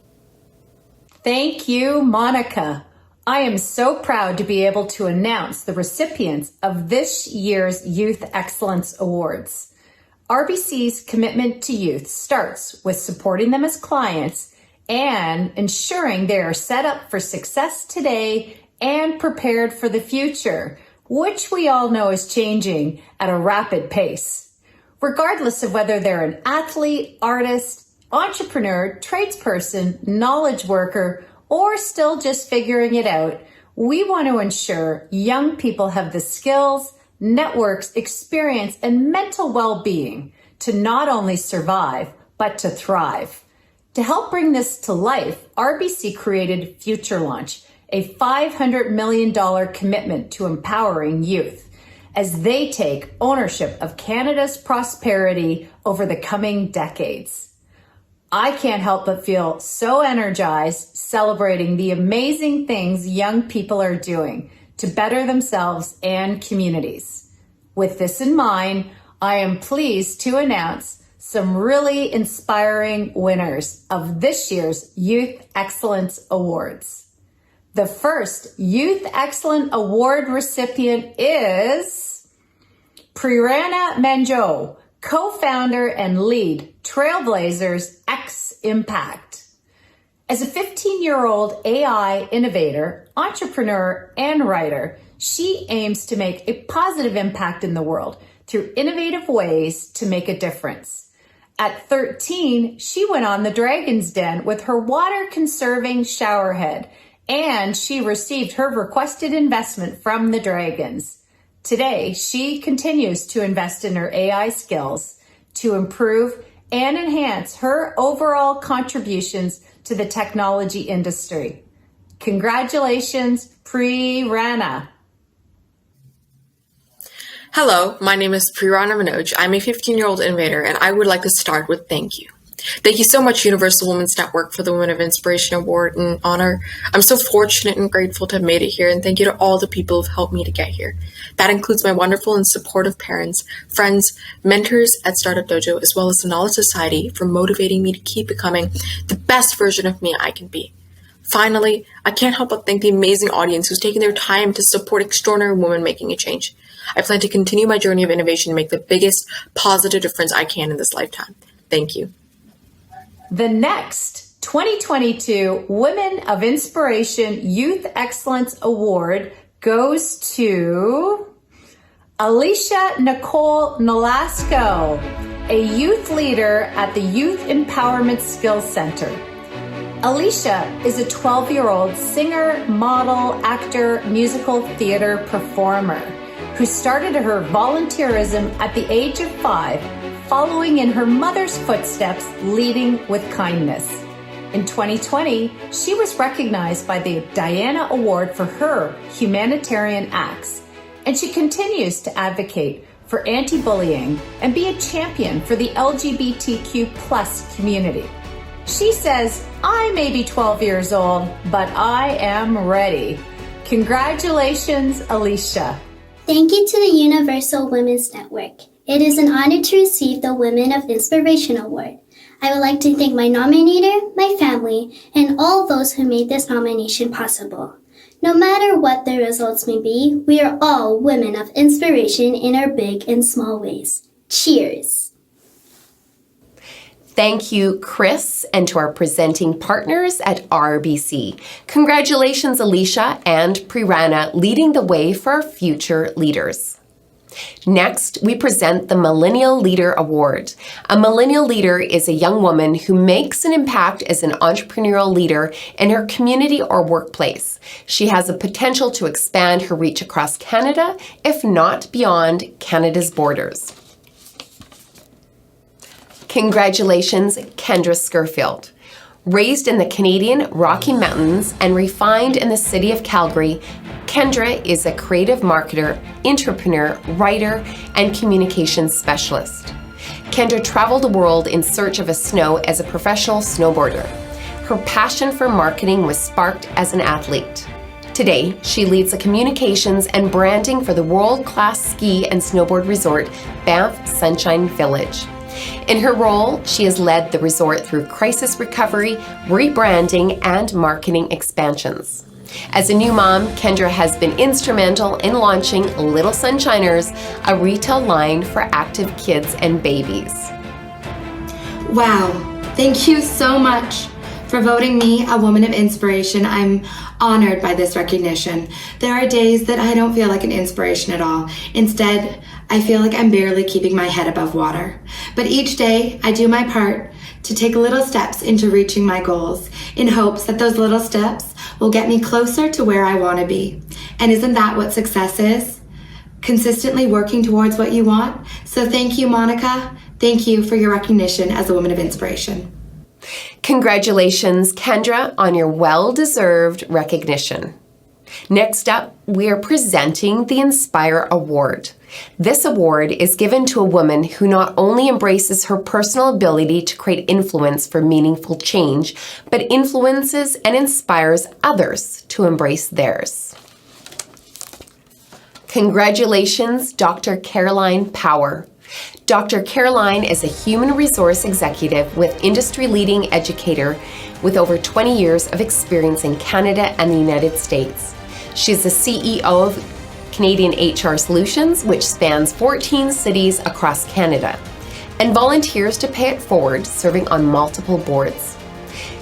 Thank you, Monica. I am so proud to be able to announce the recipients of this year's Youth Excellence Awards. RBC's commitment to youth starts with supporting them as clients and ensuring they are set up for success today and prepared for the future, which we all know is changing at a rapid pace. Regardless of whether they're an athlete, artist, entrepreneur, tradesperson, knowledge worker, or still just figuring it out, we want to ensure young people have the skills, networks, experience, and mental well-being to not only survive, but to thrive. To help bring this to life, RBC created Future Launch, a $500 million commitment to empowering youth as they take ownership of Canada's prosperity over the coming decades. I can't help but feel so energized celebrating the amazing things young people are doing to better themselves and communities. With this in mind, I am pleased to announce some really inspiring winners of this year's Youth Excellence Awards. The first Youth Excellence Award recipient is Prerana Manjo, co-founder and lead Trailblazers X Impact. As a 15-year-old AI innovator, entrepreneur, and writer, she aims to make a positive impact in the world through innovative ways to make a difference. At 13, she went on the Dragon's Den with her water-conserving showerhead, and she received her requested investment from the Dragons. Today, she continues to invest in her AI skills to improve and enhance her overall contributions to the technology industry. Congratulations, Prerana. Hello, my name is Prerana Manoj. I'm a 15-year-old innovator, and I would like to start with thank you. Thank you so much, Universal Women's Network, for the Women of Inspiration Award and honor. I'm so fortunate and grateful to have made it here, and thank you to all the people who've helped me to get here. That includes my wonderful and supportive parents, friends, mentors at Startup Dojo, as well as the Knowledge Society for motivating me to keep becoming the best version of me I can be. Finally, I can't help but thank the amazing audience who's taken their time to support extraordinary women making a change. I plan to continue my journey of innovation and make the biggest positive difference I can in this lifetime. Thank you. The next 2022 Women of Inspiration Youth Excellence Award goes to Alicia Nicole Nolasco, a youth leader at the Youth Empowerment Skills Center. Alicia is a 12-year-old singer, model, actor, musical theater performer who started her volunteerism at the age of 5, following in her mother's footsteps, leading with kindness. In 2020, she was recognized by the Diana Award for her humanitarian acts, and she continues to advocate for anti-bullying and be a champion for the LGBTQ plus community. She says, I may be 12 years old, but I am ready. Congratulations, Alicia. Thank you to the Universal Women's Network. It is an honor to receive the Women of Inspiration Award. I would like to thank my nominator, my family, and all those who made this nomination possible. No matter what the results may be, we are all women of inspiration in our big and small ways. Cheers! Thank you, Chris, and to our presenting partners at RBC. Congratulations, Alicia and Prirana, leading the way for our future leaders. Next, we present the Millennial Leader Award. A millennial leader is a young woman who makes an impact as an entrepreneurial leader in her community or workplace. She has the potential to expand her reach across Canada, if not beyond Canada's borders. Congratulations, Kendra Scurfield. Raised in the Canadian Rocky Mountains and refined in the city of Calgary, Kendra is a creative marketer, entrepreneur, writer, and communications specialist. Kendra traveled the world in search of snow as a professional snowboarder. Her passion for marketing was sparked as an athlete. Today, she leads the communications and branding for the world-class ski and snowboard resort, Banff Sunshine Village. In her role, she has led the resort through crisis recovery, rebranding, and marketing expansions. As a new mom, Kendra has been instrumental in launching Little Sunshiners, a retail line for active kids and babies. Wow, thank you so much for voting me a Woman of Inspiration. I'm honored by this recognition. There are days that I don't feel like an inspiration at all. Instead, I feel like I'm barely keeping my head above water. But each day, I do my part to take little steps into reaching my goals in hopes that those little steps will get me closer to where I want to be. And isn't that what success is? Consistently working towards what you want. So thank you, Monica. Thank you for your recognition as a Woman of Inspiration. Congratulations, Kendra, on your well-deserved recognition. Next up, we are presenting the Inspire Award. This award is given to a woman who not only embraces her personal ability to create influence for meaningful change, but influences and inspires others to embrace theirs. Congratulations, Dr. Caroline Power. Dr. Caroline is a human resource executive with industry-leading educator with over 20 years of experience in Canada and the United States. She is the CEO of Canadian HR Solutions, which spans 14 cities across Canada, and volunteers to pay it forward, serving on multiple boards.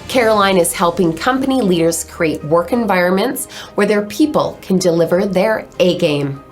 Caroline is helping company leaders create work environments where their people can deliver their A-game.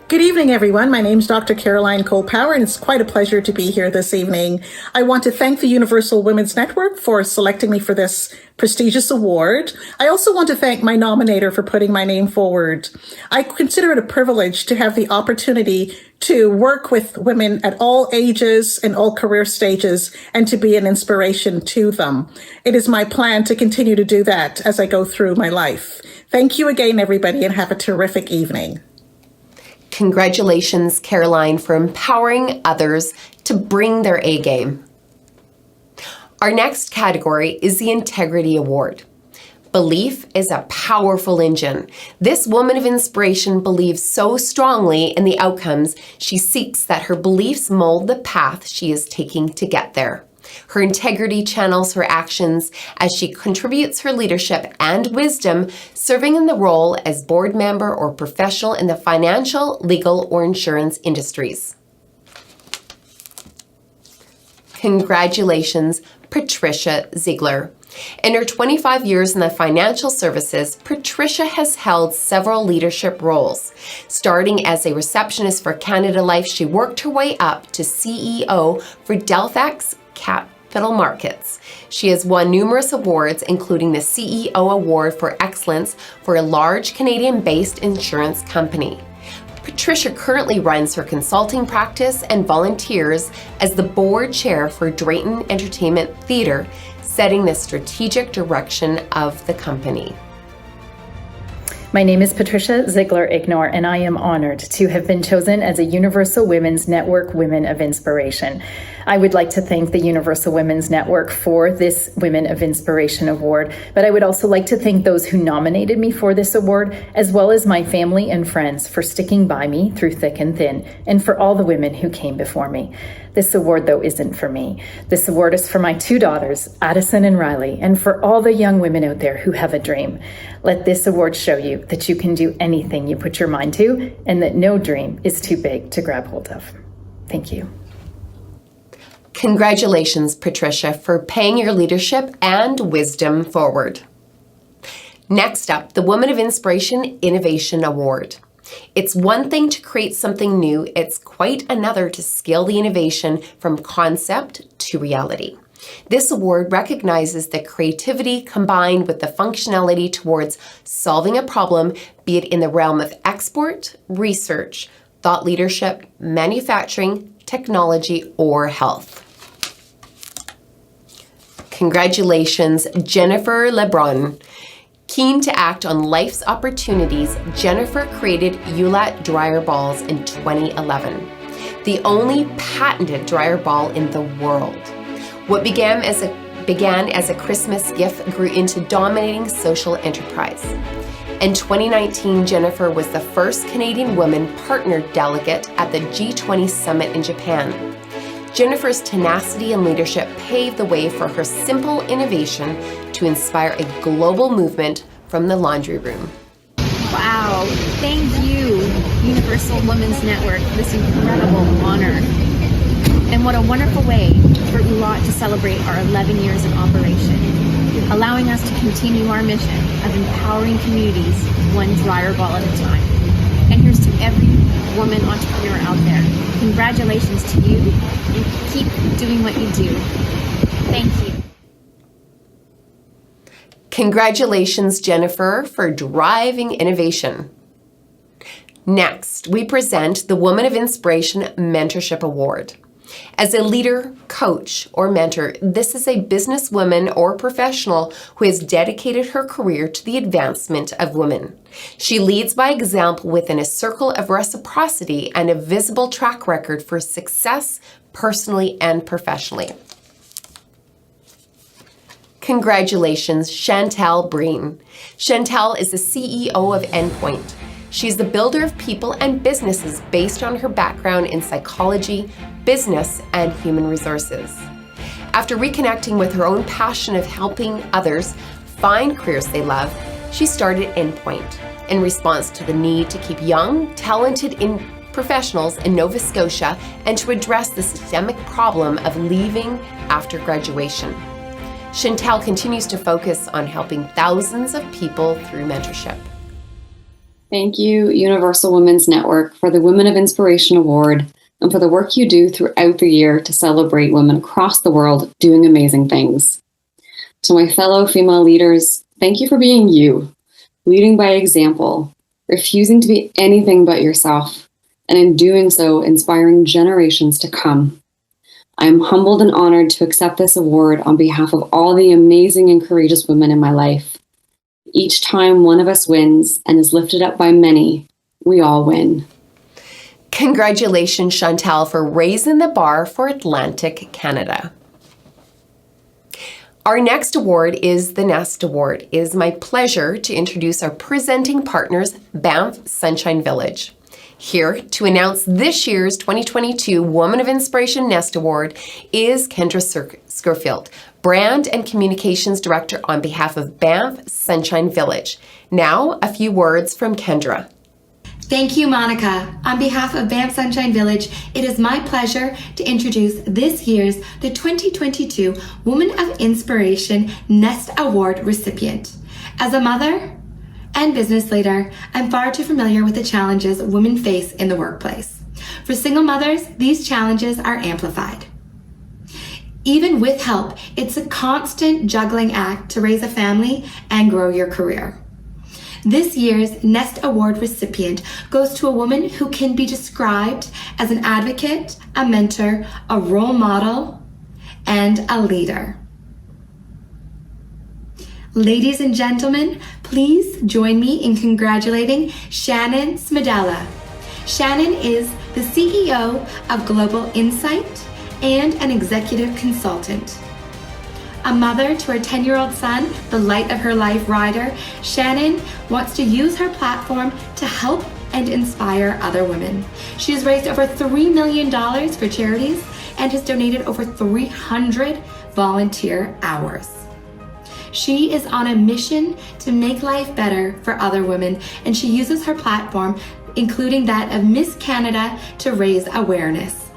Good evening, everyone. My name is Dr. Caroline Cole-Power, and it's quite a pleasure to be here this evening. I want to thank the Universal Women's Network for selecting me for this prestigious award. I also want to thank my nominator for putting my name forward. I consider it a privilege to have the opportunity to work with women at all ages and all career stages and to be an inspiration to them. It is my plan to continue to do that as I go through my life. Thank you again, everybody, and have a terrific evening. Congratulations, Caroline, for empowering others to bring their A-game. Our next category is the Integrity Award. Belief is a powerful engine. This woman of inspiration believes so strongly in the outcomes, she seeks that her beliefs mold the path she is taking to get there. Her integrity channels her actions as she contributes her leadership and wisdom, serving in the role as board member or professional in the financial, legal, or insurance industries. Congratulations, Patricia Ziegler. In her 25 years in the financial services, Patricia has held several leadership roles. Starting as a receptionist for Canada Life, she worked her way up to CEO for Delphax Capital Markets. She has won numerous awards, including the CEO Award for Excellence for a large Canadian-based insurance company. Patricia currently runs her consulting practice and volunteers as the board chair for Drayton Entertainment Theatre, setting the strategic direction of the company. My name is Patricia Ziegler-Ignor, and I am honored to have been chosen as a Universal Women's Network Women of Inspiration. I would like to thank the Universal Women's Network for this Women of Inspiration Award, but I would also like to thank those who nominated me for this award, as well as my family and friends for sticking by me through thick and thin, and for all the women who came before me. This award, though, isn't for me. This award is for my two daughters, Addison and Riley, and for all the young women out there who have a dream. Let this award show you that you can do anything you put your mind to, and that no dream is too big to grab hold of. Thank you. Congratulations, Patricia, for paying your leadership and wisdom forward. Next up, the Women of Inspiration Innovation Award. It's one thing to create something new, it's quite another to scale the innovation from concept to reality. This award recognizes the creativity combined with the functionality towards solving a problem, be it in the realm of export, research, thought leadership, manufacturing, technology, or health. Congratulations, Jennifer Lebrun. Keen to act on life's opportunities, Jennifer created Ulat dryer balls in 2011, the only patented dryer ball in the world. What began as a Christmas gift grew into dominating social enterprise. In 2019, Jennifer was the first Canadian woman partnered delegate at the G20 Summit in Japan. Jennifer's tenacity and leadership paved the way for her simple innovation to inspire a global movement from the laundry room. Wow, thank you, Universal Women's Network, for this incredible honor. And what a wonderful way for ULOT to celebrate our 11 years of operation, allowing us to continue our mission of empowering communities one dryer ball at a time. And here's to every woman entrepreneur out there. Congratulations to you, and keep doing what you do. Thank you. Congratulations, Jennifer, for driving innovation. Next, we present the Women of Inspiration Mentorship Award. As a leader, coach, or mentor, this is a businesswoman or professional who has dedicated her career to the advancement of women. She leads by example within a circle of reciprocity and a visible track record for success personally and professionally. Congratulations, Chantal Breen. Chantal is the CEO of Endpoint. She's the builder of people and businesses based on her background in psychology, business, and human resources. After reconnecting with her own passion of helping others find careers they love, she started Endpoint in response to the need to keep young, talented professionals in Nova Scotia and to address the systemic problem of leaving after graduation. Chantal continues to focus on helping thousands of people through mentorship. Thank you, Universal Women's Network, for the Women of Inspiration Award and for the work you do throughout the year to celebrate women across the world doing amazing things. To my fellow female leaders, thank you for being you, leading by example, refusing to be anything but yourself, and in doing so, inspiring generations to come. I am humbled and honored to accept this award on behalf of all the amazing and courageous women in my life. Each time one of us wins and is lifted up by many, we all win. Congratulations, Chantal, for raising the bar for Atlantic Canada. Our next award is the Nest Award. It is my pleasure to introduce our presenting partners, Banff Sunshine Village. Here to announce this year's 2022 Woman of Inspiration Nest Award is Kendra Scurfield, Brand and Communications Director on behalf of Banff Sunshine Village. Now, a few words from Kendra. Thank you, Monica. On behalf of Banff Sunshine Village, it is my pleasure to introduce this year's the 2022 Woman of Inspiration Nest Award recipient. As a mother and business leader, I'm far too familiar with the challenges women face in the workplace. For single mothers, these challenges are amplified. Even with help, it's a constant juggling act to raise a family and grow your career. This year's Nest Award recipient goes to a woman who can be described as an advocate, a mentor, a role model, and a leader. Ladies and gentlemen, please join me in congratulating Shannon Smedella. Shannon is the CEO of Global Insight and an executive consultant. A mother to her 10-year-old son, the light of her life rider, Shannon wants to use her platform to help and inspire other women. She has raised over $3 million for charities and has donated over 300 volunteer hours. She is on a mission to make life better for other women, and she uses her platform, including that of Miss Canada, to raise awareness.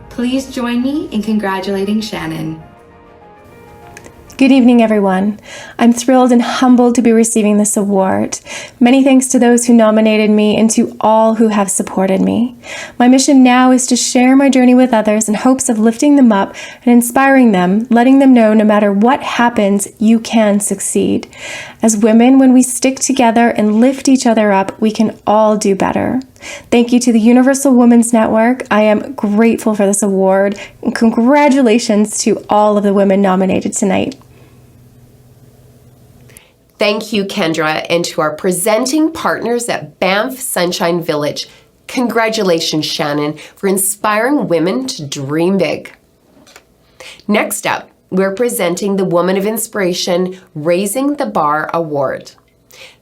Please join me in congratulating Shannon. Good evening, everyone. I'm thrilled and humbled to be receiving this award. Many thanks to those who nominated me and to all who have supported me. My mission now is to share my journey with others in hopes of lifting them up and inspiring them, letting them know no matter what happens, you can succeed. As women, when we stick together and lift each other up, we can all do better. Thank you to the Universal Women's Network. I am grateful for this award, and congratulations to all of the women nominated tonight. Thank you, Kendra, and to our presenting partners at Banff Sunshine Village. Congratulations, Shannon, for inspiring women to dream big. Next up, we're presenting the Woman of Inspiration Raising the Bar Award.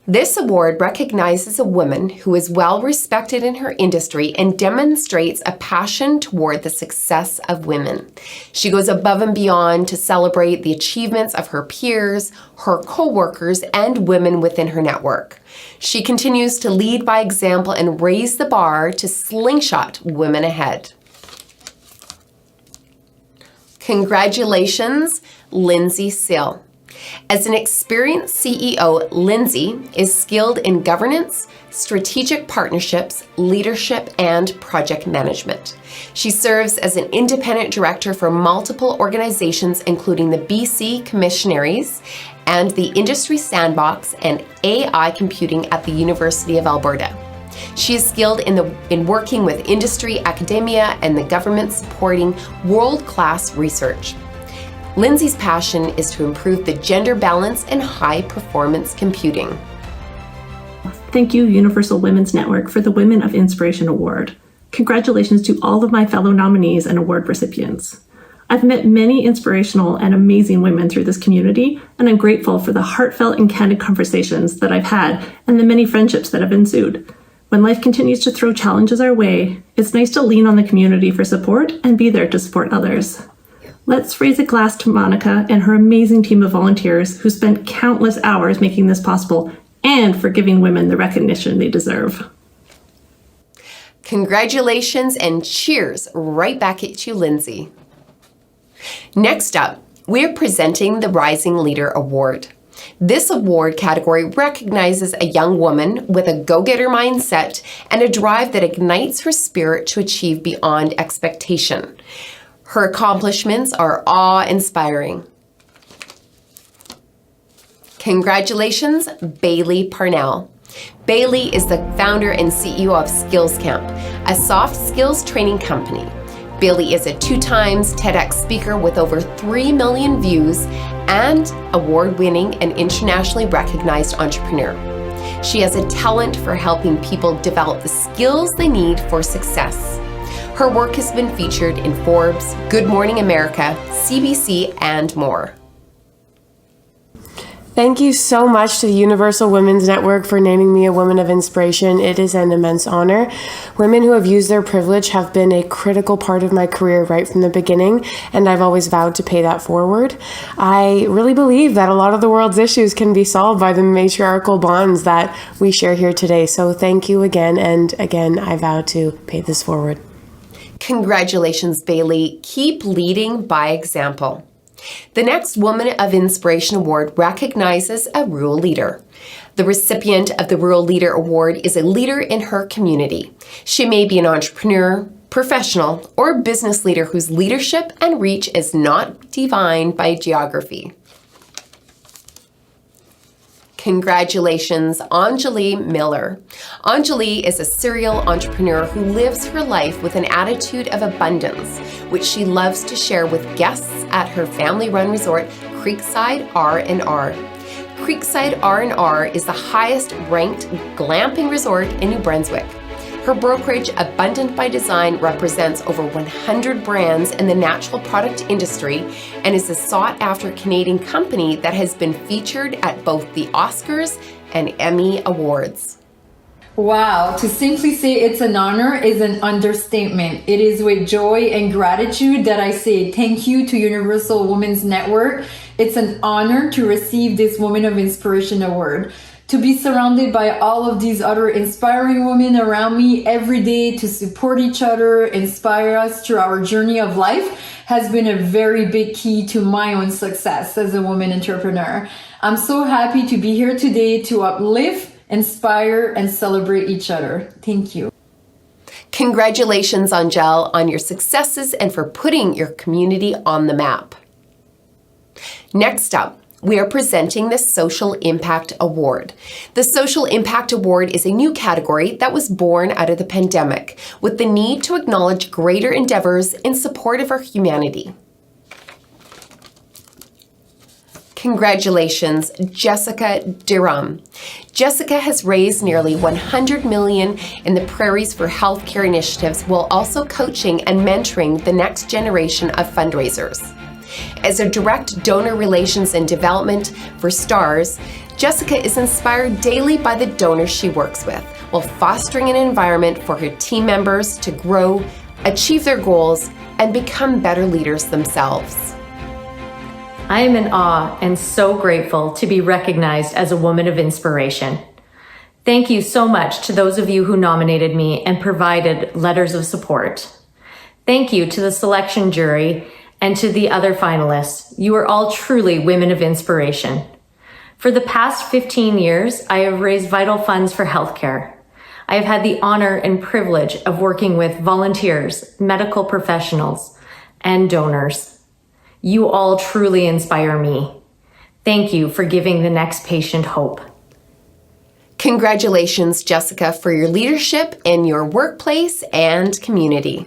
This award recognizes a woman who is well respected in her industry and demonstrates a passion toward the success of women. She goes above and beyond to celebrate the achievements of her peers, her co-workers, and women within her network. She continues to lead by example and raise the bar to slingshot women ahead. Congratulations, Lindsay Sill. As an experienced CEO, Lindsay is skilled in governance, strategic partnerships, leadership, and project management. She serves as an independent director for multiple organizations, including the BC Commissionaries and the Industry Sandbox and AI Computing at the University of Alberta. She is skilled in working with industry, academia, and the government supporting world-class research. Lindsay's passion is to improve the gender balance in high-performance computing. Thank you, Universal Women's Network, for the Women of Inspiration Award. Congratulations to all of my fellow nominees and award recipients. I've met many inspirational and amazing women through this community, and I'm grateful for the heartfelt and candid conversations that I've had and the many friendships that have ensued. When life continues to throw challenges our way, it's nice to lean on the community for support and be there to support others. Let's raise a glass to Monica and her amazing team of volunteers who spent countless hours making this possible and for giving women the recognition they deserve. Congratulations and cheers right back at you, Lindsay. Next up, we're presenting the Rising Leader Award. This award category recognizes a young woman with a go-getter mindset and a drive that ignites her spirit to achieve beyond expectation. Her accomplishments are awe-inspiring. Congratulations, Bailey Parnell. Bailey is the founder and CEO of Skills Camp, a soft skills training company. Bailey is a 2-time TEDx speaker with over 3 million views and award-winning and internationally recognized entrepreneur. She has a talent for helping people develop the skills they need for success. Her work has been featured in Forbes, Good Morning America, CBC, and more. Thank you so much to the Universal Women's Network for naming me a Woman of Inspiration. It is an immense honor. Women who have used their privilege have been a critical part of my career right from the beginning, and I've always vowed to pay that forward. I really believe that a lot of the world's issues can be solved by the matriarchal bonds that we share here today. So thank you again, and again, I vow to pay this forward. Congratulations, Bailey. Keep leading by example. The next Woman of Inspiration Award recognizes a rural leader. The recipient of the Rural Leader Award is a leader in her community. She may be an entrepreneur, professional, or business leader whose leadership and reach is not defined by geography. Congratulations, Anjali Miller. Anjali is a serial entrepreneur who lives her life with an attitude of abundance, which she loves to share with guests at her family-run resort, Creekside R&R. Creekside R&R is the highest ranked glamping resort in New Brunswick. Her brokerage, Abundant by Design, represents over 100 brands in the natural product industry and is a sought-after Canadian company that has been featured at both the Oscars and Emmy Awards. Wow, to simply say it's an honor is an understatement. It is with joy and gratitude that I say thank you to Universal Women's Network. It's an honor to receive this Women of Inspiration Award. To be surrounded by all of these other inspiring women around me every day to support each other, inspire us through our journey of life has been a very big key to my own success as a woman entrepreneur. I'm so happy to be here today to uplift, inspire, and celebrate each other. Thank you. Congratulations, Angel, on your successes and for putting your community on the map. Next up, we are presenting the Social Impact Award. The Social Impact Award is a new category that was born out of the pandemic, with the need to acknowledge greater endeavors in support of our humanity. Congratulations, Jessica Durham. Jessica has raised nearly $100 million in the Prairies for Healthcare initiatives while also coaching and mentoring the next generation of fundraisers. As a direct donor relations and development for STARS, Jessica is inspired daily by the donors she works with, while fostering an environment for her team members to grow, achieve their goals, and become better leaders themselves. I am in awe and so grateful to be recognized as a woman of inspiration. Thank you so much to those of you who nominated me and provided letters of support. Thank you to the selection jury and to the other finalists. You are all truly women of inspiration. For the past 15 years, I have raised vital funds for healthcare. I have had the honor and privilege of working with volunteers, medical professionals, and donors. You all truly inspire me. Thank you for giving the next patient hope. Congratulations, Jessica, for your leadership in your workplace and community.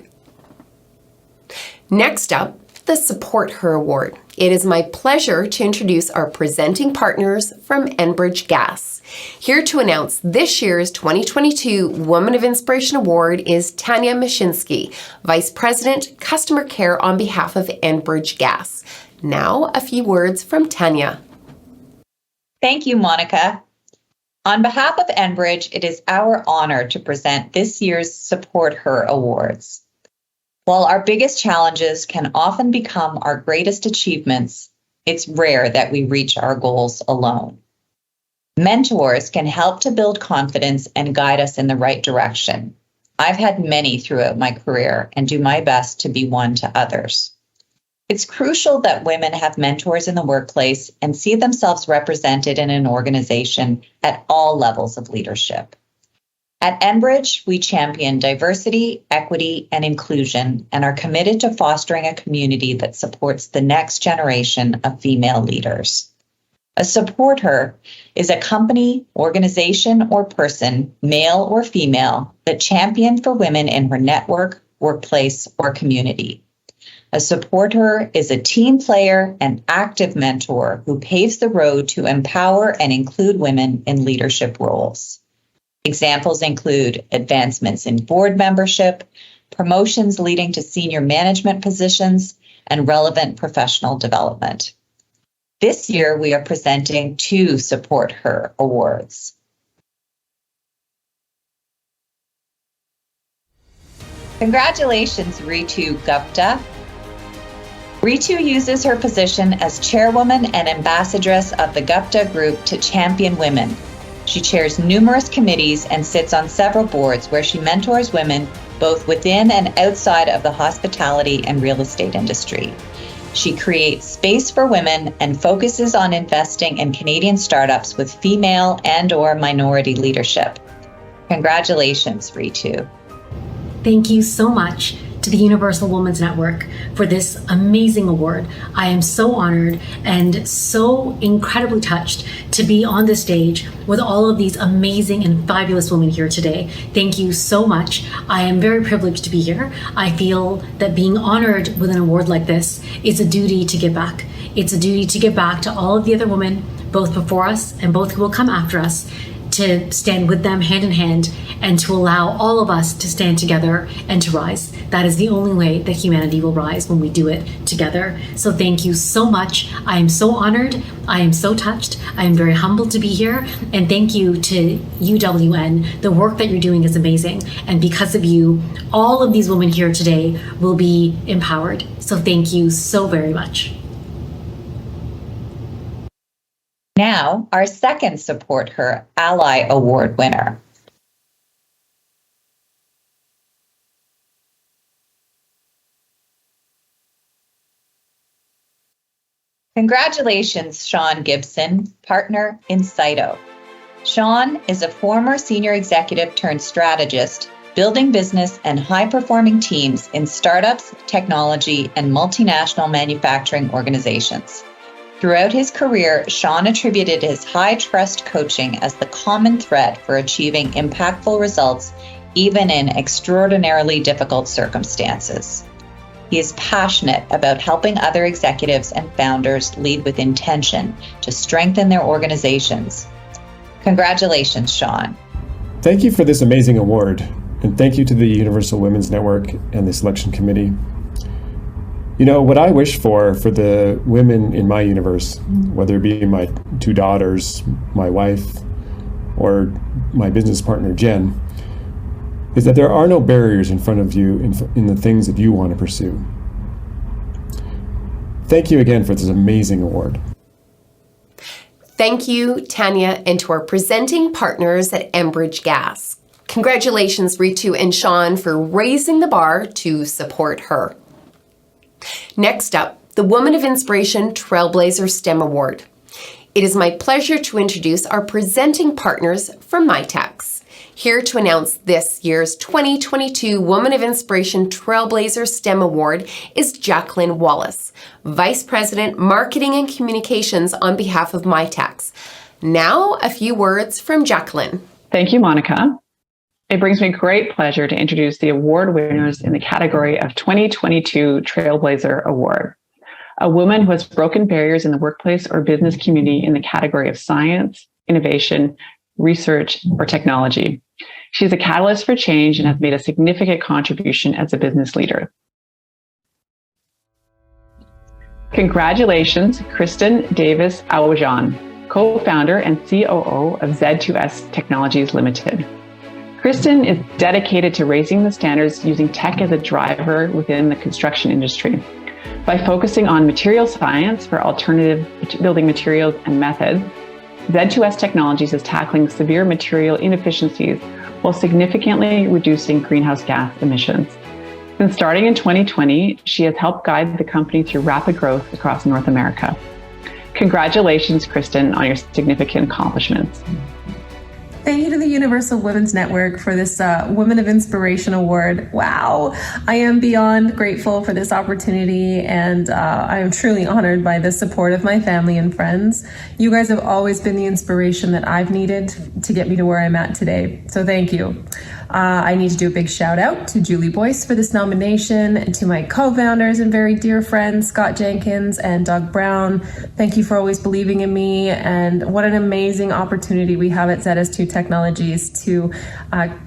Next up, the SupportHER Award. It is my pleasure to introduce our presenting partners from Enbridge Gas. Here to announce this year's 2022 Woman of Inspiration Award is Tanya Mashinsky, Vice President, Customer Care on behalf of Enbridge Gas. Now, a few words from Tanya. Thank you, Monica. On behalf of Enbridge, it is our honor to present this year's SupportHER Awards. While our biggest challenges can often become our greatest achievements, it's rare that we reach our goals alone. Mentors can help to build confidence and guide us in the right direction. I've had many throughout my career and do my best to be one to others. It's crucial that women have mentors in the workplace and see themselves represented in an organization at all levels of leadership. At Enbridge, we champion diversity, equity, and inclusion and are committed to fostering a community that supports the next generation of female leaders. A SupportHER is a company, organization, or person, male or female, that champions for women in her network, workplace, or community. A SupportHER is a team player and active mentor who paves the road to empower and include women in leadership roles. Examples include advancements in board membership, promotions leading to senior management positions, and relevant professional development. This year, we are presenting 2 SupportHER Awards. Congratulations, Ritu Gupta. Ritu uses her position as chairwoman and ambassadress of the Gupta Group to champion women. She chairs numerous committees and sits on several boards where she mentors women both within and outside of the hospitality and real estate industry. She creates space for women and focuses on investing in Canadian startups with female and/or minority leadership. Congratulations, Ritu. Thank you so much to the Universal Women's Network for this amazing award. I am so honored and so incredibly touched to be on the stage with all of these amazing and fabulous women here today. Thank you so much. I am very privileged to be here. I feel that being honored with an award like this is a duty to give back. It's a duty to give back to all of the other women, both before us and both who will come after us, to stand with them hand in hand and to allow all of us to stand together and to rise. That is the only way that humanity will rise, when we do it together. So thank you so much. I am so honored. I am so touched. I am very humbled to be here. And thank you to UWN. The work that you're doing is amazing. And because of you, all of these women here today will be empowered. So thank you so very much. Now, our second Support Her Ally Award winner. Congratulations, Sean Gibson, partner in Cyto. Sean is a former senior executive turned strategist, building business and high-performing teams in startups, technology, and multinational manufacturing organizations. Throughout his career, Sean attributed his high-trust coaching as the common thread for achieving impactful results, even in extraordinarily difficult circumstances. He is passionate about helping other executives and founders lead with intention to strengthen their organizations. Congratulations, Sean. Thank you for this amazing award, and thank you to the Universal Women's Network and the selection committee. You know, what I wish for the women in my universe, whether it be my 2 daughters, my wife, or my business partner, Jen, is that there are no barriers in front of you in the things that you want to pursue. Thank you again for this amazing award. Thank you, Tanya, and to our presenting partners at Enbridge Gas. Congratulations, Ritu and Sean, for raising the bar to support her. Next up, the Woman of Inspiration Trailblazer STEM Award. It is my pleasure to introduce our presenting partners from Mitacs. Here to announce this year's 2022 Woman of Inspiration Trailblazer STEM Award is Jacqueline Wallace, Vice President, Marketing and Communications on behalf of Mitacs. Now, a few words from Jacqueline. Thank you, Monica. It brings me great pleasure to introduce the award winners in the category of 2022 Trailblazer Award. A woman who has broken barriers in the workplace or business community in the category of science, innovation, research, or technology. She's a catalyst for change and has made a significant contribution as a business leader. Congratulations, Kristen Davis Awajan, co-founder and COO of Z2S Technologies Limited. Kristen is dedicated to raising the standards using tech as a driver within the construction industry. By focusing on material science for alternative building materials and methods, Z2S Technologies is tackling severe material inefficiencies while significantly reducing greenhouse gas emissions. Since starting in 2020, she has helped guide the company through rapid growth across North America. Congratulations, Kristen, on your significant accomplishments. Thank you to the Universal Women's Network for this Women of Inspiration Award. Wow, I am beyond grateful for this opportunity, and I am truly honored by the support of my family and friends. You guys have always been the inspiration that I've needed to get me to where I'm at today, so thank you. I need to do a big shout out to Julie Boyce for this nomination, and to my co-founders and very dear friends, Scott Jenkins and Doug Brown. Thank you for always believing in me, and what an amazing opportunity we have at ZS2 Technologies to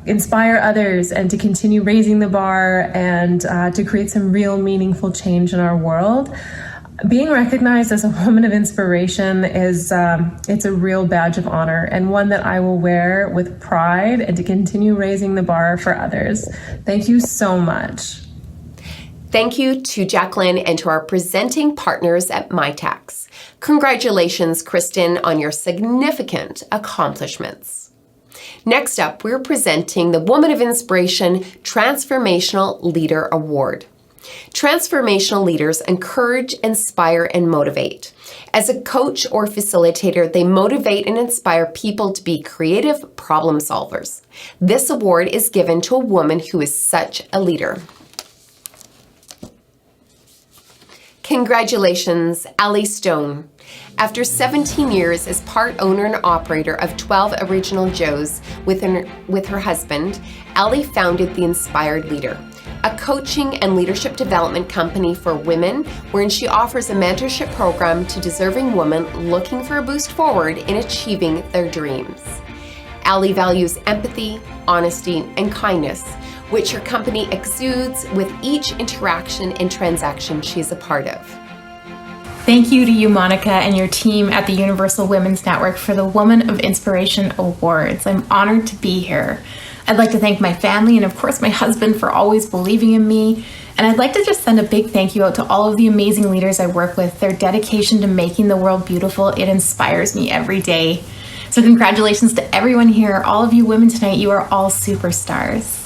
inspire others and to continue raising the bar and to create some real meaningful change in our world. Being recognized as a woman of inspiration is it's a real badge of honor, and one that I will wear with pride and to continue raising the bar for others. Thank you so much. Thank you to Jacqueline and to our presenting partners at Mitacs. Congratulations, Kristen, on your significant accomplishments. Next up, we're presenting the Woman of Inspiration Transformational Leader Award. Transformational leaders encourage, inspire, and motivate. As a coach or facilitator, they motivate and inspire people to be creative problem solvers. This award is given to a woman who is such a leader. Congratulations, Ali Stone. After 17 years as part owner and operator of 12 Original Joes with her husband, Ali founded The Inspired Leader, a coaching and leadership development company for women wherein she offers a mentorship program to deserving women looking for a boost forward in achieving their dreams. Ali values empathy, honesty, and kindness, which her company exudes with each interaction and transaction she is a part of. Thank you to you, Monica, and your team at the Universal Women's Network for the Woman of Inspiration Awards. I'm honored to be here. I'd like to thank my family and, of course, my husband for always believing in me. And I'd like to just send a big thank you out to all of the amazing leaders I work with. Their dedication to making the world beautiful, it inspires me every day. So congratulations to everyone here. All of you women tonight, you are all superstars.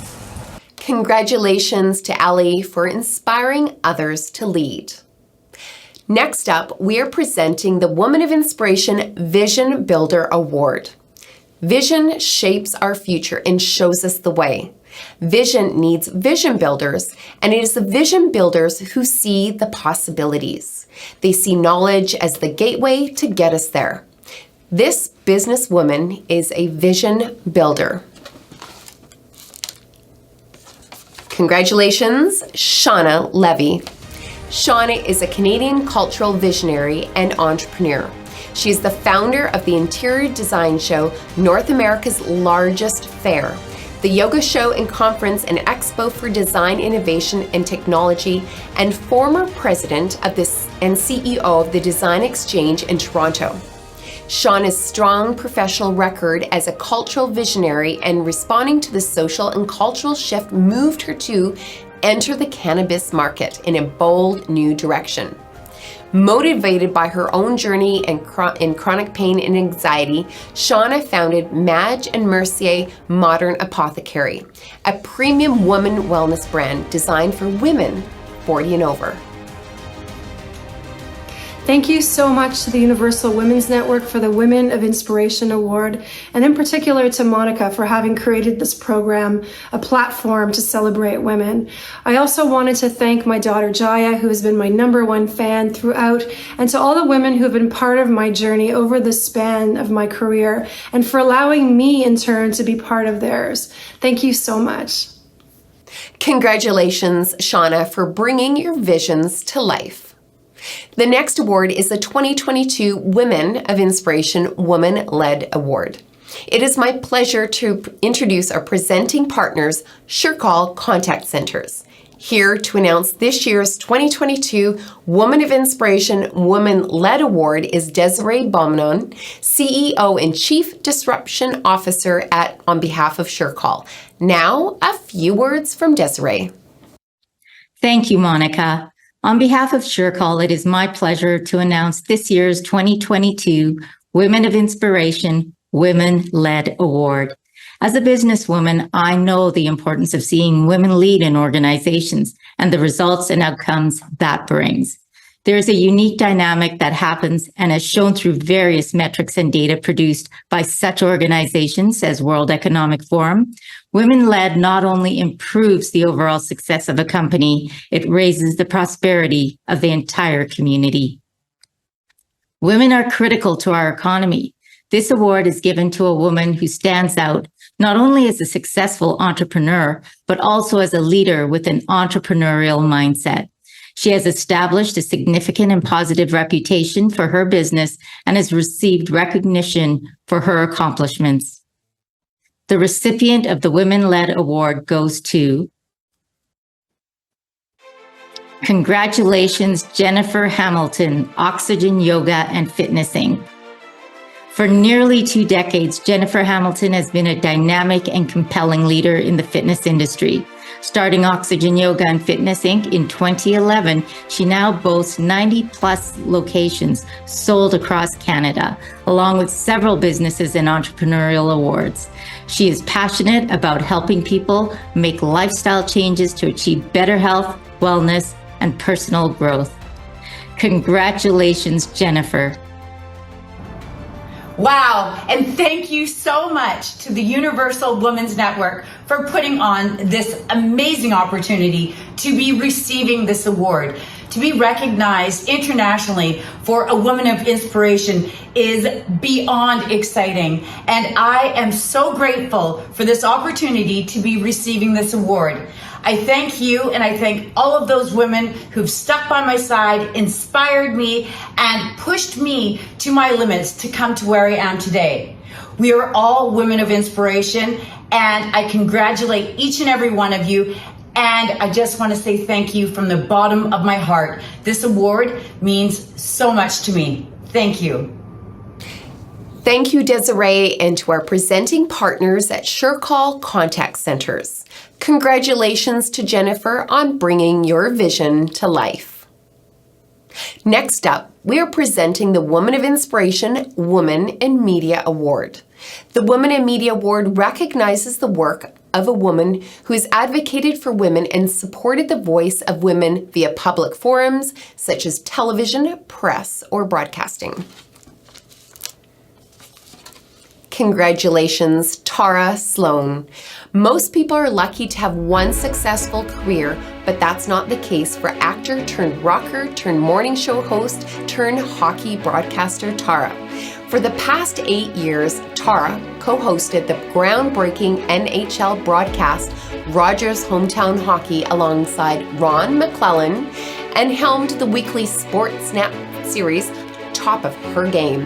Congratulations to Ali for inspiring others to lead. Next up, we are presenting the Woman of Inspiration Vision Builder Award. Vision shapes our future and shows us the way. Vision needs vision builders, and it is the vision builders who see the possibilities. They see knowledge as the gateway to get us there. This businesswoman is a vision builder. Congratulations, Shauna Levy. Shauna is a Canadian cultural visionary and entrepreneur. She is the founder of the interior design show, North America's largest fair, the yoga show and conference and expo for design, innovation, and technology, and former president of this and CEO of the Design Exchange in Toronto. Shauna's strong professional record as a cultural visionary and responding to the social and cultural shift moved her to enter the cannabis market in a bold new direction. Motivated by her own journey in chronic pain and anxiety, Shauna founded Madge and Mercier Modern Apothecary, a premium woman wellness brand designed for women 40 and over. Thank you so much to the Universal Women's Network for the Women of Inspiration Award, and in particular to Monica for having created this program, a platform to celebrate women. I also wanted to thank my daughter Jaya, who has been my #1 fan throughout, and to all the women who have been part of my journey over the span of my career, and for allowing me in turn to be part of theirs. Thank you so much. Congratulations, Shauna, for bringing your visions to life. The next award is the 2022 Women of Inspiration Woman-Led Award. It is my pleasure to introduce our presenting partners, SureCall Contact Centers. Here to announce this year's 2022 Woman of Inspiration Woman-Led Award is Desiree Beaumont, CEO and Chief Disruption Officer on behalf of SureCall. Now, a few words from Desiree. Thank you, Monica. On behalf of SureCall, it is my pleasure to announce this year's 2022 Women of Inspiration Women-Led Award. As a businesswoman, I know the importance of seeing women lead in organizations and the results and outcomes that brings. There is a unique dynamic that happens and as shown through various metrics and data produced by such organizations as World Economic Forum. Women-led not only improves the overall success of a company, it raises the prosperity of the entire community. Women are critical to our economy. This award is given to a woman who stands out not only as a successful entrepreneur, but also as a leader with an entrepreneurial mindset. She has established a significant and positive reputation for her business and has received recognition for her accomplishments. The recipient of the Women-Led Award goes to Congratulations, Jennifer Hamilton, Oxygen Yoga and Fitness Inc. For nearly 2 decades, Jennifer Hamilton has been a dynamic and compelling leader in the fitness industry. Starting Oxygen Yoga and Fitness Inc. in 2011, she now boasts 90-plus locations sold across Canada, along with several businesses and entrepreneurial awards. She is passionate about helping people make lifestyle changes to achieve better health, wellness, and personal growth. Congratulations, Jennifer. Wow, and thank you so much to the Universal Women's Network for putting on this amazing opportunity to be receiving this award. To be recognized internationally for a woman of inspiration is beyond exciting. And I am so grateful for this opportunity to be receiving this award. I thank you, and I thank all of those women who've stuck by my side, inspired me, and pushed me to my limits to come to where I am today. We are all women of inspiration, and I congratulate each and every one of you. And I just want to say thank you from the bottom of my heart. This award means so much to me. Thank you. Thank you, Desiree, and to our presenting partners at SureCall Contact Centers. Congratulations to Jennifer on bringing your vision to life. Next up, we are presenting the Woman of Inspiration Woman in Media Award. The Woman in Media Award recognizes the work of a woman who has advocated for women and supported the voice of women via public forums such as television, press, or broadcasting. Congratulations, Tara Sloan. Most people are lucky to have one successful career, but that's not the case for actor turned rocker turned morning show host turned hockey broadcaster Tara. For the past 8 years, Tara co-hosted the groundbreaking NHL broadcast Rogers Hometown Hockey alongside Ron McClellan and helmed the weekly Sportsnet series Top of Her Game,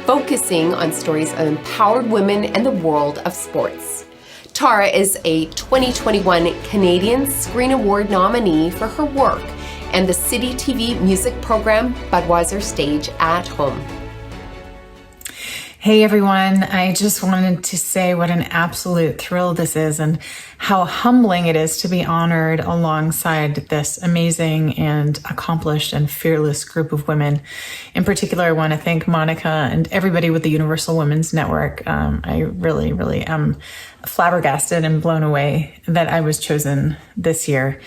focusing on stories of empowered women and the world of sports. Tara is a 2021 Canadian Screen Award nominee for her work and the City TV music program Budweiser Stage at Home. Hey everyone, I just wanted to say what an absolute thrill this is and how humbling it is to be honored alongside this amazing and accomplished and fearless group of women. In particular, I want to thank Monica and everybody with the Universal Women's Network. I really am flabbergasted and blown away that I was chosen this year.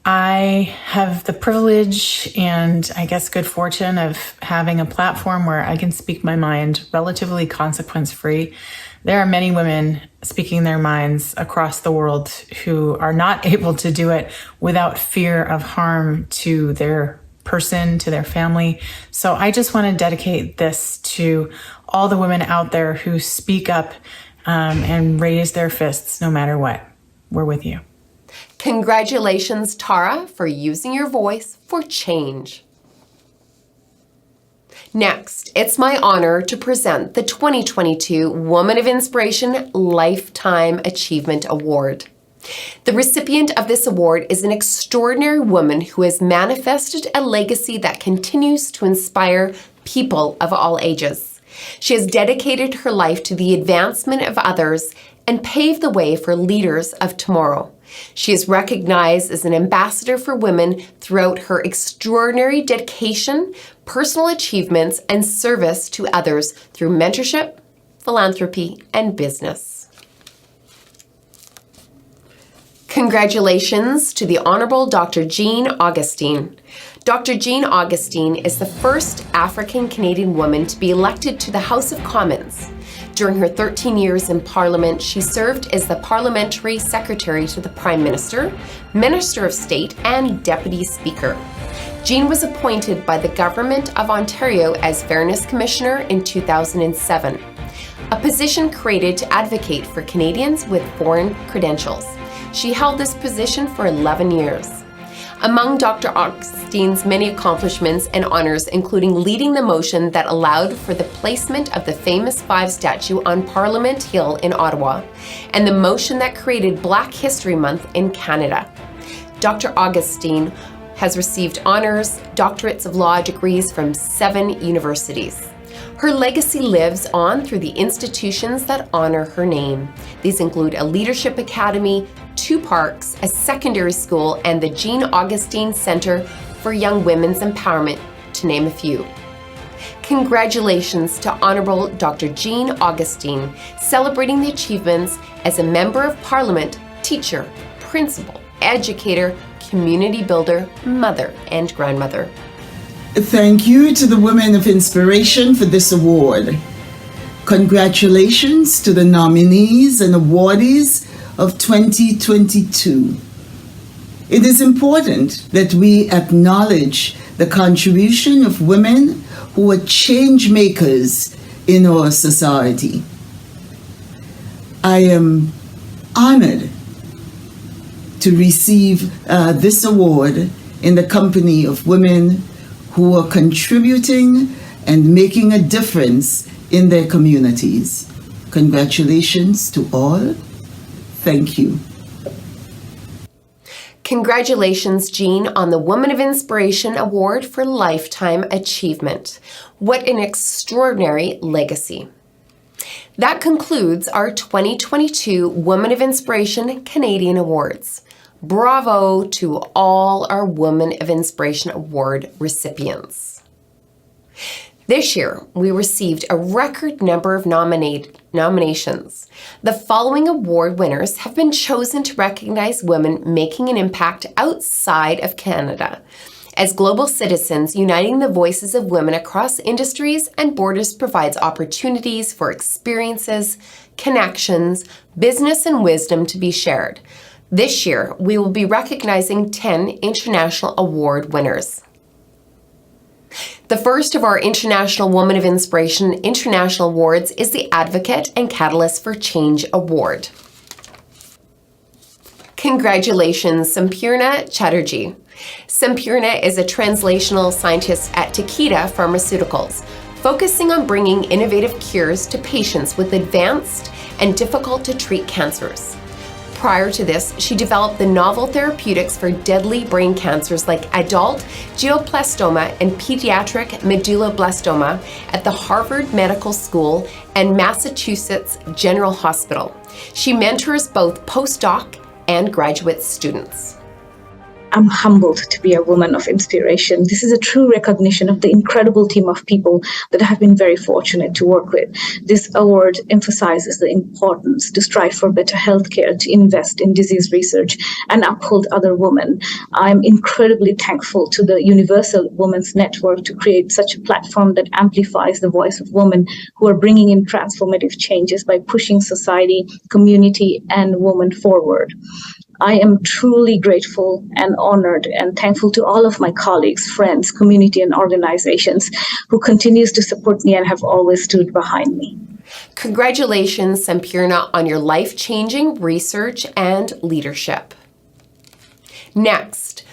I have the privilege and I guess good fortune of having a platform where I can speak my mind relatively consequence-free. There are many women speaking their minds across the world who are not able to do it without fear of harm to their person, to their family. So I just want to dedicate this to all the women out there who speak up and raise their fists no matter what. We're with you. Congratulations, Tara, for using your voice for change. Next, it's my honor to present the 2022 Woman of Inspiration Lifetime Achievement Award. The recipient of this award is an extraordinary woman who has manifested a legacy that continues to inspire people of all ages. She has dedicated her life to the advancement of others and paved the way for leaders of tomorrow. She is recognized as an ambassador for women throughout her extraordinary dedication, personal achievements, and service to others through mentorship, philanthropy, and business. Congratulations to the Honorable Dr. Jean Augustine. Dr. Jean Augustine is the first African-Canadian woman to be elected to the House of Commons. During her 13 years in Parliament, she served as the Parliamentary Secretary to the Prime Minister, Minister of State, and Deputy Speaker. Jean was appointed by the Government of Ontario as Fairness Commissioner in 2007, a position created to advocate for Canadians with foreign credentials. She held this position for 11 years. Among Dr. Augustine's many accomplishments and honors, including leading the motion that allowed for the placement of the famous 5 statue on Parliament Hill in Ottawa, and the motion that created Black History Month in Canada. Dr. Augustine has received honors, doctorates of law degrees from 7 universities. Her legacy lives on through the institutions that honor her name. These include a leadership academy, 2 parks, a secondary school, and the Jean Augustine Center for Young Women's Empowerment, to name a few. Congratulations to Honorable Dr. Jean Augustine, celebrating the achievements as a Member of Parliament, teacher, principal, educator, community builder, mother, and grandmother. Thank you to the Women of Inspiration for this award. Congratulations to the nominees and awardees of 2022. It is important that we acknowledge the contribution of women who are change makers in our society. I am honored to receive this award in the company of women who are contributing and making a difference in their communities. Congratulations to all. Thank you. Congratulations, Jean, on the Woman of Inspiration Award for Lifetime Achievement. What an extraordinary legacy. That concludes our 2022 Woman of Inspiration Canadian Awards. Bravo to all our Woman of Inspiration Award recipients. This year, we received a record number of nominations. The following award winners have been chosen to recognize women making an impact outside of Canada, as global citizens uniting the voices of women across industries and borders provides opportunities for experiences, connections, business, and wisdom to be shared. This year, we will be recognizing 10 international award winners. The first of our International Woman of Inspiration International Awards is the Advocate and Catalyst for Change Award. Congratulations, Sampurna Chatterjee. Sampurna is a translational scientist at Takeda Pharmaceuticals, focusing on bringing innovative cures to patients with advanced and difficult-to-treat cancers. Prior to this, she developed the novel therapeutics for deadly brain cancers like adult glioblastoma and pediatric medulloblastoma at the Harvard Medical School and Massachusetts General Hospital. She mentors both postdoc and graduate students. I'm humbled to be a woman of inspiration. This is a true recognition of the incredible team of people that I have been very fortunate to work with. This award emphasizes the importance to strive for better healthcare, to invest in disease research, and uphold other women. I'm incredibly thankful to the Universal Women's Network to create such a platform that amplifies the voice of women who are bringing in transformative changes by pushing society, community, and women forward. I am truly grateful and honored and thankful to all of my colleagues, friends, community, and organizations who continues to support me and have always stood behind me. Congratulations, Sampurna, on your life-changing research and leadership. Next,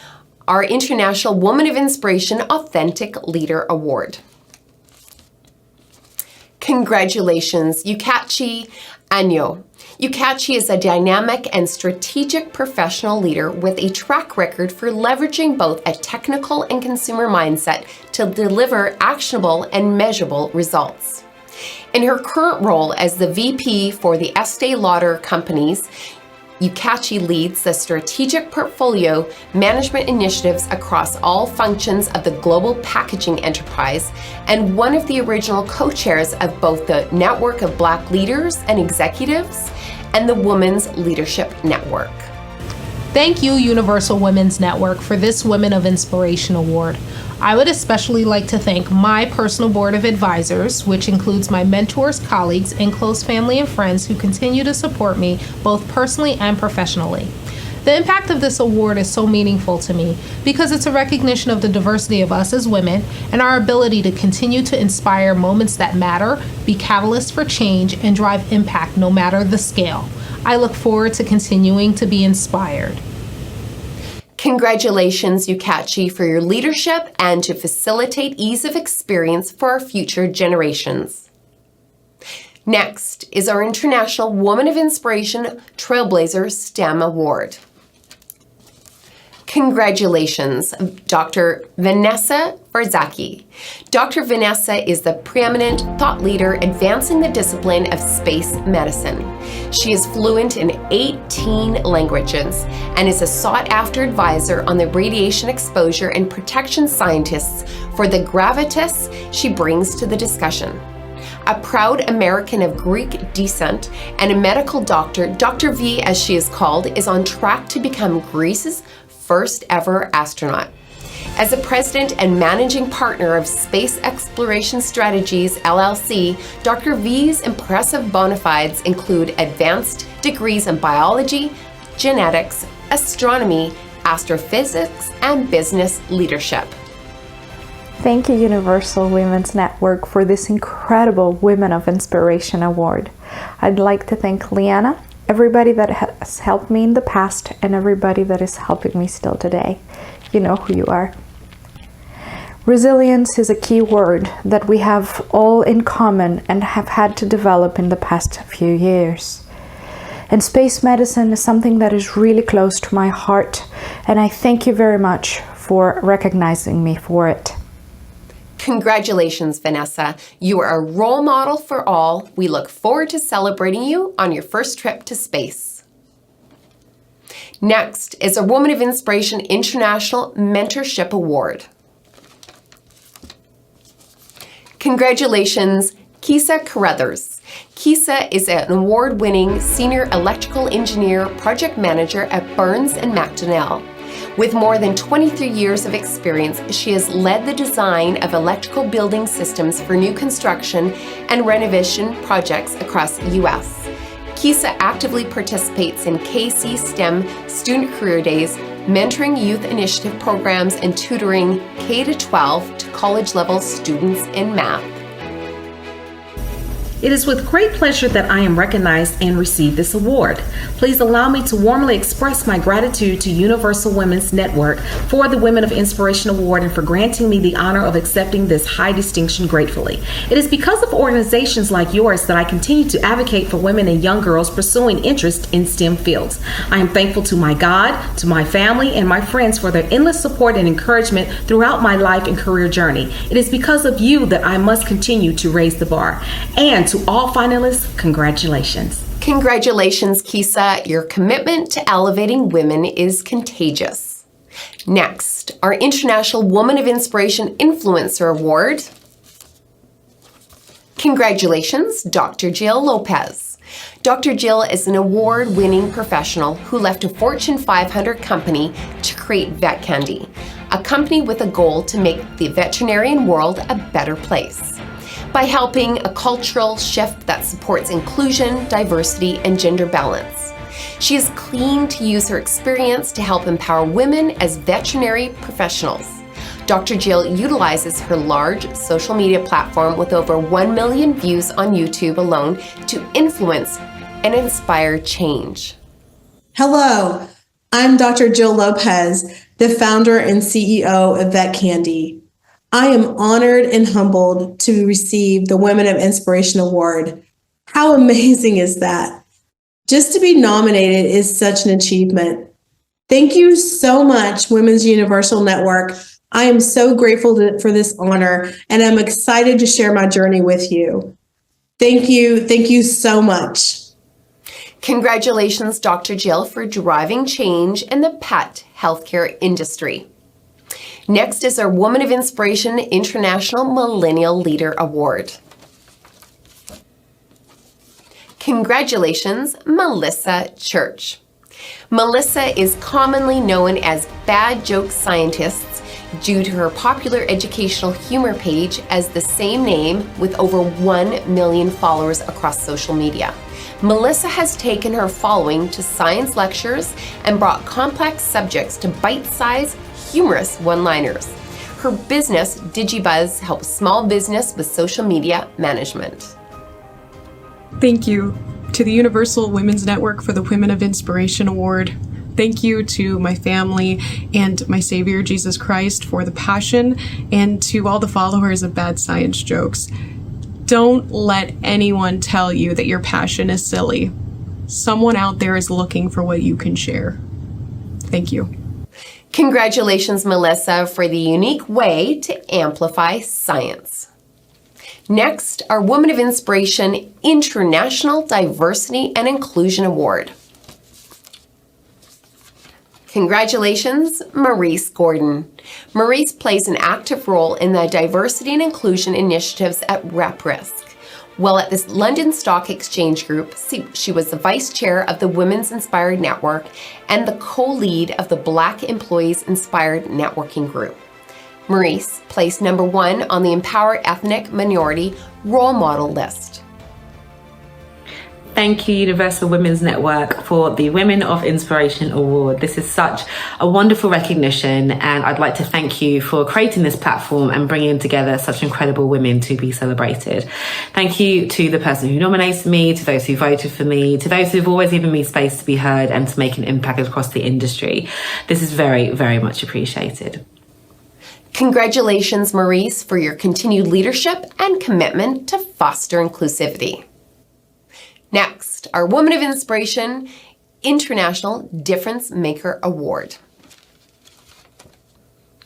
our International Woman of Inspiration Authentic Leader Award. Congratulations, Yukachi Anyo. Yukachi is a dynamic and strategic professional leader with a track record for leveraging both a technical and consumer mindset to deliver actionable and measurable results. In her current role as the VP for the Estee Lauder companies, Yukachi leads the strategic portfolio management initiatives across all functions of the global packaging enterprise and one of the original co-chairs of both the Network of Black Leaders and Executives and the Women's Leadership Network. Thank you, Universal Women's Network, for this Women of Inspiration Award. I would especially like to thank my personal board of advisors, which includes my mentors, colleagues, and close family and friends who continue to support me both personally and professionally. The impact of this award is so meaningful to me because it's a recognition of the diversity of us as women and our ability to continue to inspire moments that matter, be catalysts for change, and drive impact no matter the scale. I look forward to continuing to be inspired. Congratulations, Yukachi, for your leadership and to facilitate ease of experience for our future generations. Next is our International Woman of Inspiration Trailblazer STEM Award. Congratulations, Dr. Vanessa Barzaki. Dr. Vanessa is the preeminent thought leader advancing the discipline of space medicine. She is fluent in 18 languages and is a sought-after advisor on the radiation exposure and protection scientists for the gravitas she brings to the discussion. A proud American of Greek descent and a medical doctor, Dr. V, as she is called, is on track to become Greece's first ever astronaut. As the president and managing partner of Space Exploration Strategies, LLC, Dr. V's impressive bona fides include advanced degrees in biology, genetics, astronomy, astrophysics, and business leadership. Thank you, Universal Women's Network, for this incredible Women of Inspiration Award. I'd like to thank Liana, everybody that has helped me in the past and everybody that is helping me still today. You know who you are. Resilience is a key word that we have all in common and have had to develop in the past few years. And space medicine is something that is really close to my heart, and I thank you very much for recognizing me for it. Congratulations, Vanessa. You are a role model for all. We look forward to celebrating you on your first trip to space. Next is a Woman of Inspiration International Mentorship Award. Congratulations, Kisa Carruthers. Kisa is an award-winning senior electrical engineer project manager at Burns & McDonnell. With more than 23 years of experience, she has led the design of electrical building systems for new construction and renovation projects across the U.S. Kisa actively participates in KC STEM student career days, mentoring youth initiative programs, and tutoring K-12 to college-level students in math. It is with great pleasure that I am recognized and receive this award. Please allow me to warmly express my gratitude to Universal Women's Network for the Women of Inspiration Award and for granting me the honor of accepting this high distinction gratefully. It is because of organizations like yours that I continue to advocate for women and young girls pursuing interest in STEM fields. I am thankful to my God, to my family, and my friends for their endless support and encouragement throughout my life and career journey. It is because of you that I must continue to raise the bar. And to all finalists, congratulations. Congratulations, Kisa. Your commitment to elevating women is contagious. Next, our International Woman of Inspiration Influencer Award. Congratulations, Dr. Jill Lopez. Dr. Jill is an award-winning professional who left a Fortune 500 company to create Vet Candy, a company with a goal to make the veterinarian world a better place. By helping a cultural shift that supports inclusion, diversity, and gender balance. She is keen to use her experience to help empower women as veterinary professionals. Dr. Jill utilizes her large social media platform with over 1 million views on YouTube alone to influence and inspire change. Hello, I'm Dr. Jill Lopez, the founder and CEO of Vet Candy. I am honored and humbled to receive the Women of Inspiration Award. How amazing is that? Just to be nominated is such an achievement. Thank you so much, Women's Universal Network. I am so grateful for this honor, and I'm excited to share my journey with you. Thank you so much. Congratulations, Dr. Jill, for driving change in the pet healthcare industry. Next is our Woman of Inspiration International Millennial Leader Award. Congratulations, Melissa Church. Melissa is commonly known as Bad Joke Scientists due to her popular educational humor page as the same name with over 1 million followers across social media. Melissa has taken her following to science lectures and brought complex subjects to bite-sized, humorous one-liners. Her business, DigiBuzz, helps small business with social media management. Thank you to the Universal Women's Network for the Women of Inspiration Award. Thank you to my family and my Savior, Jesus Christ, for the passion, and to all the followers of Bad Science Jokes. Don't let anyone tell you that your passion is silly. Someone out there is looking for what you can share. Thank you. Congratulations, Melissa, for the unique way to amplify science. Next, our Woman of Inspiration International Diversity and Inclusion Award. Congratulations, Maurice Gordon. Maurice plays an active role in the diversity and inclusion initiatives at RepRisk. While at this London Stock Exchange Group, she was the vice chair of the Women's Inspired Network and the co-lead of the Black Employees Inspired Networking Group. Maurice placed #1 on the Empower Ethnic Minority Role Model list. Thank you, Universal Women's Network, for the Women of Inspiration Award. This is such a wonderful recognition, and I'd like to thank you for creating this platform and bringing together such incredible women to be celebrated. Thank you to the person who nominated me, to those who voted for me, to those who've always given me space to be heard and to make an impact across the industry. This is very, very much appreciated. Congratulations, Maurice, for your continued leadership and commitment to foster inclusivity. Next, our Women of Inspiration International Difference Maker Award.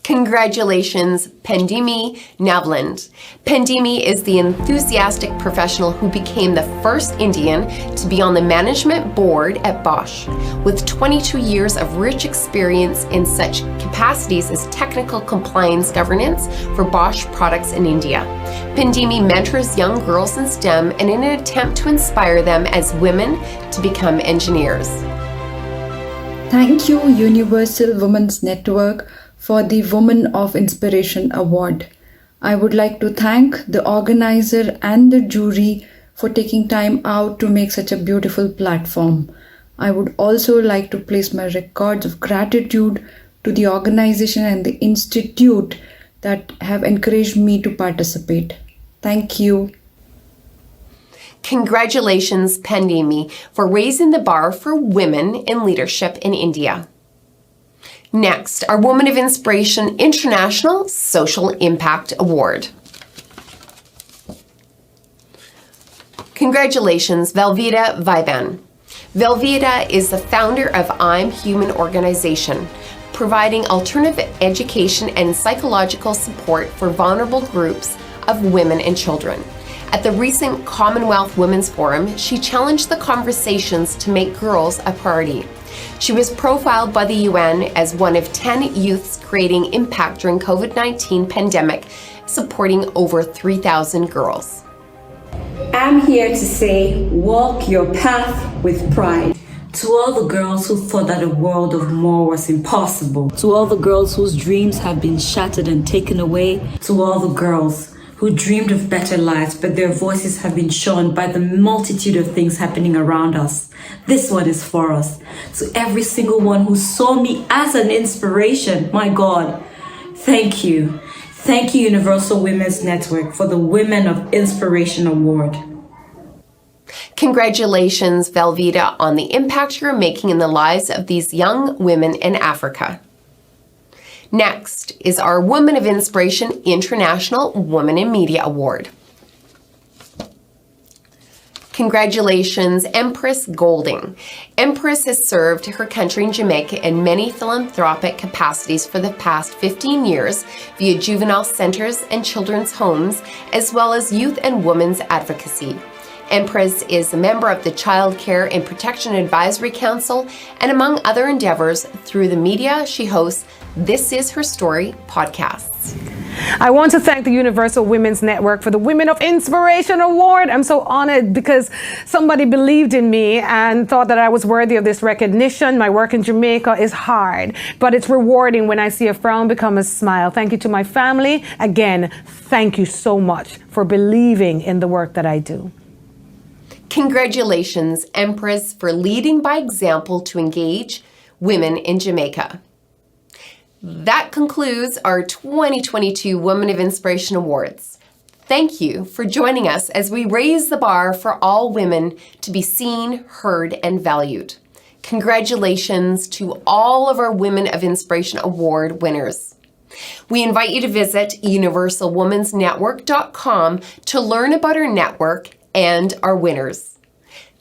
Congratulations, Pandemi Navland. Pandemi is the enthusiastic professional who became the first Indian to be on the management board at Bosch, with 22 years of rich experience in such capacities as technical compliance governance for Bosch products in India. Pandemi mentors young girls in STEM in an attempt to inspire them as women to become engineers. Thank you, Universal Women's Network, for the Women of Inspiration Award. I would like to thank the organizer and the jury for taking time out to make such a beautiful platform. I would also like to place my records of gratitude to the organization and the institute that have encouraged me to participate. Thank you. Congratulations, Pandemi, for raising the bar for women in leadership in India. Next, our Women of Inspiration International Social Impact Award. Congratulations, Velveeta Viban. Velveeta is the founder of I'm Human organization, providing alternative education and psychological support for vulnerable groups of women and children. At the recent Commonwealth Women's Forum, she challenged the conversations to make girls a priority. She was profiled by the UN as one of 10 youths creating impact during COVID-19 pandemic, supporting over 3,000 girls. I'm here to say, walk your path with pride. To all the girls who thought that a world of more was impossible. To all the girls whose dreams have been shattered and taken away. To all the girls who dreamed of better lives, but their voices have been shorn by the multitude of things happening around us. This one is for us. To every single one who saw me as an inspiration, my God, thank you. Thank you, Universal Women's Network, for the Women of Inspiration Award. Congratulations, Velveeta, on the impact you're making in the lives of these young women in Africa. Next is our Women of Inspiration International Women in Media Award. Congratulations, Empress Golding. Empress has served her country in Jamaica in many philanthropic capacities for the past 15 years via juvenile centers and children's homes, as well as youth and women's advocacy. Empress is a member of the Child Care and Protection Advisory Council, and among other endeavors, through the media, she hosts This Is Her Story podcasts. I want to thank the Universal Women's Network for the Women of Inspiration Award. I'm so honored because somebody believed in me and thought that I was worthy of this recognition. My work in Jamaica is hard, but it's rewarding when I see a frown become a smile. Thank you to my family. Again, thank you so much for believing in the work that I do. Congratulations, Empress, for leading by example to engage women in Jamaica. That concludes our 2022 Women of Inspiration Awards. Thank you for joining us as we raise the bar for all women to be seen, heard, and valued. Congratulations to all of our Women of Inspiration Award winners. We invite you to visit universalwomensnetwork.com to learn about our network and our winners.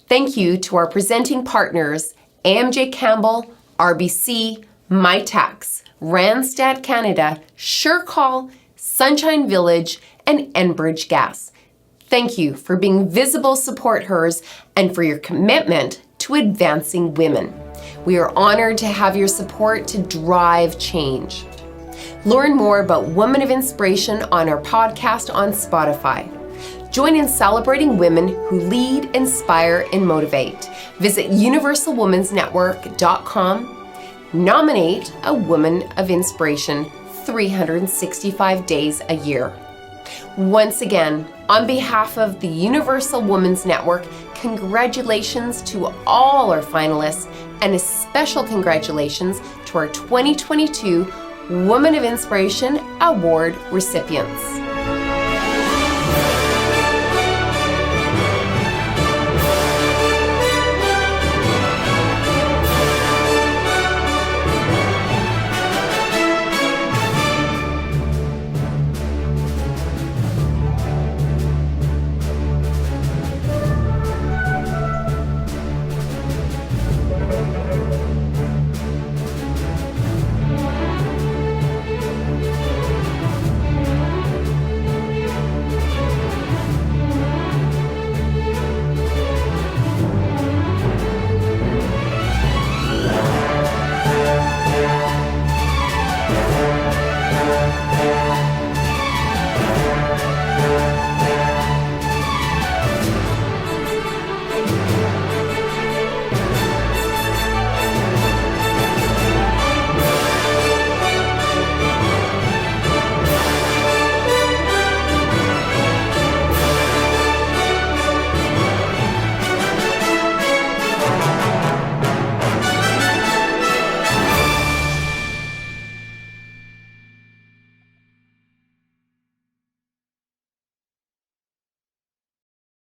Thank you to our presenting partners, AMJ Campbell, RBC, MyTax, Randstad Canada, SureCall, Sunshine Village, and Enbridge Gas. Thank you for being visible SupportHERs and for your commitment to advancing women. We are honored to have your support to drive change. Learn more about Women of Inspiration on our podcast on Spotify. Join in celebrating women who lead, inspire, and motivate. Visit universalwomensnetwork.com. Nominate a Woman of Inspiration 365 days a year. Once again, on behalf of the Universal Women's Network, congratulations to all our finalists and a special congratulations to our 2022 Women of Inspiration Award recipients.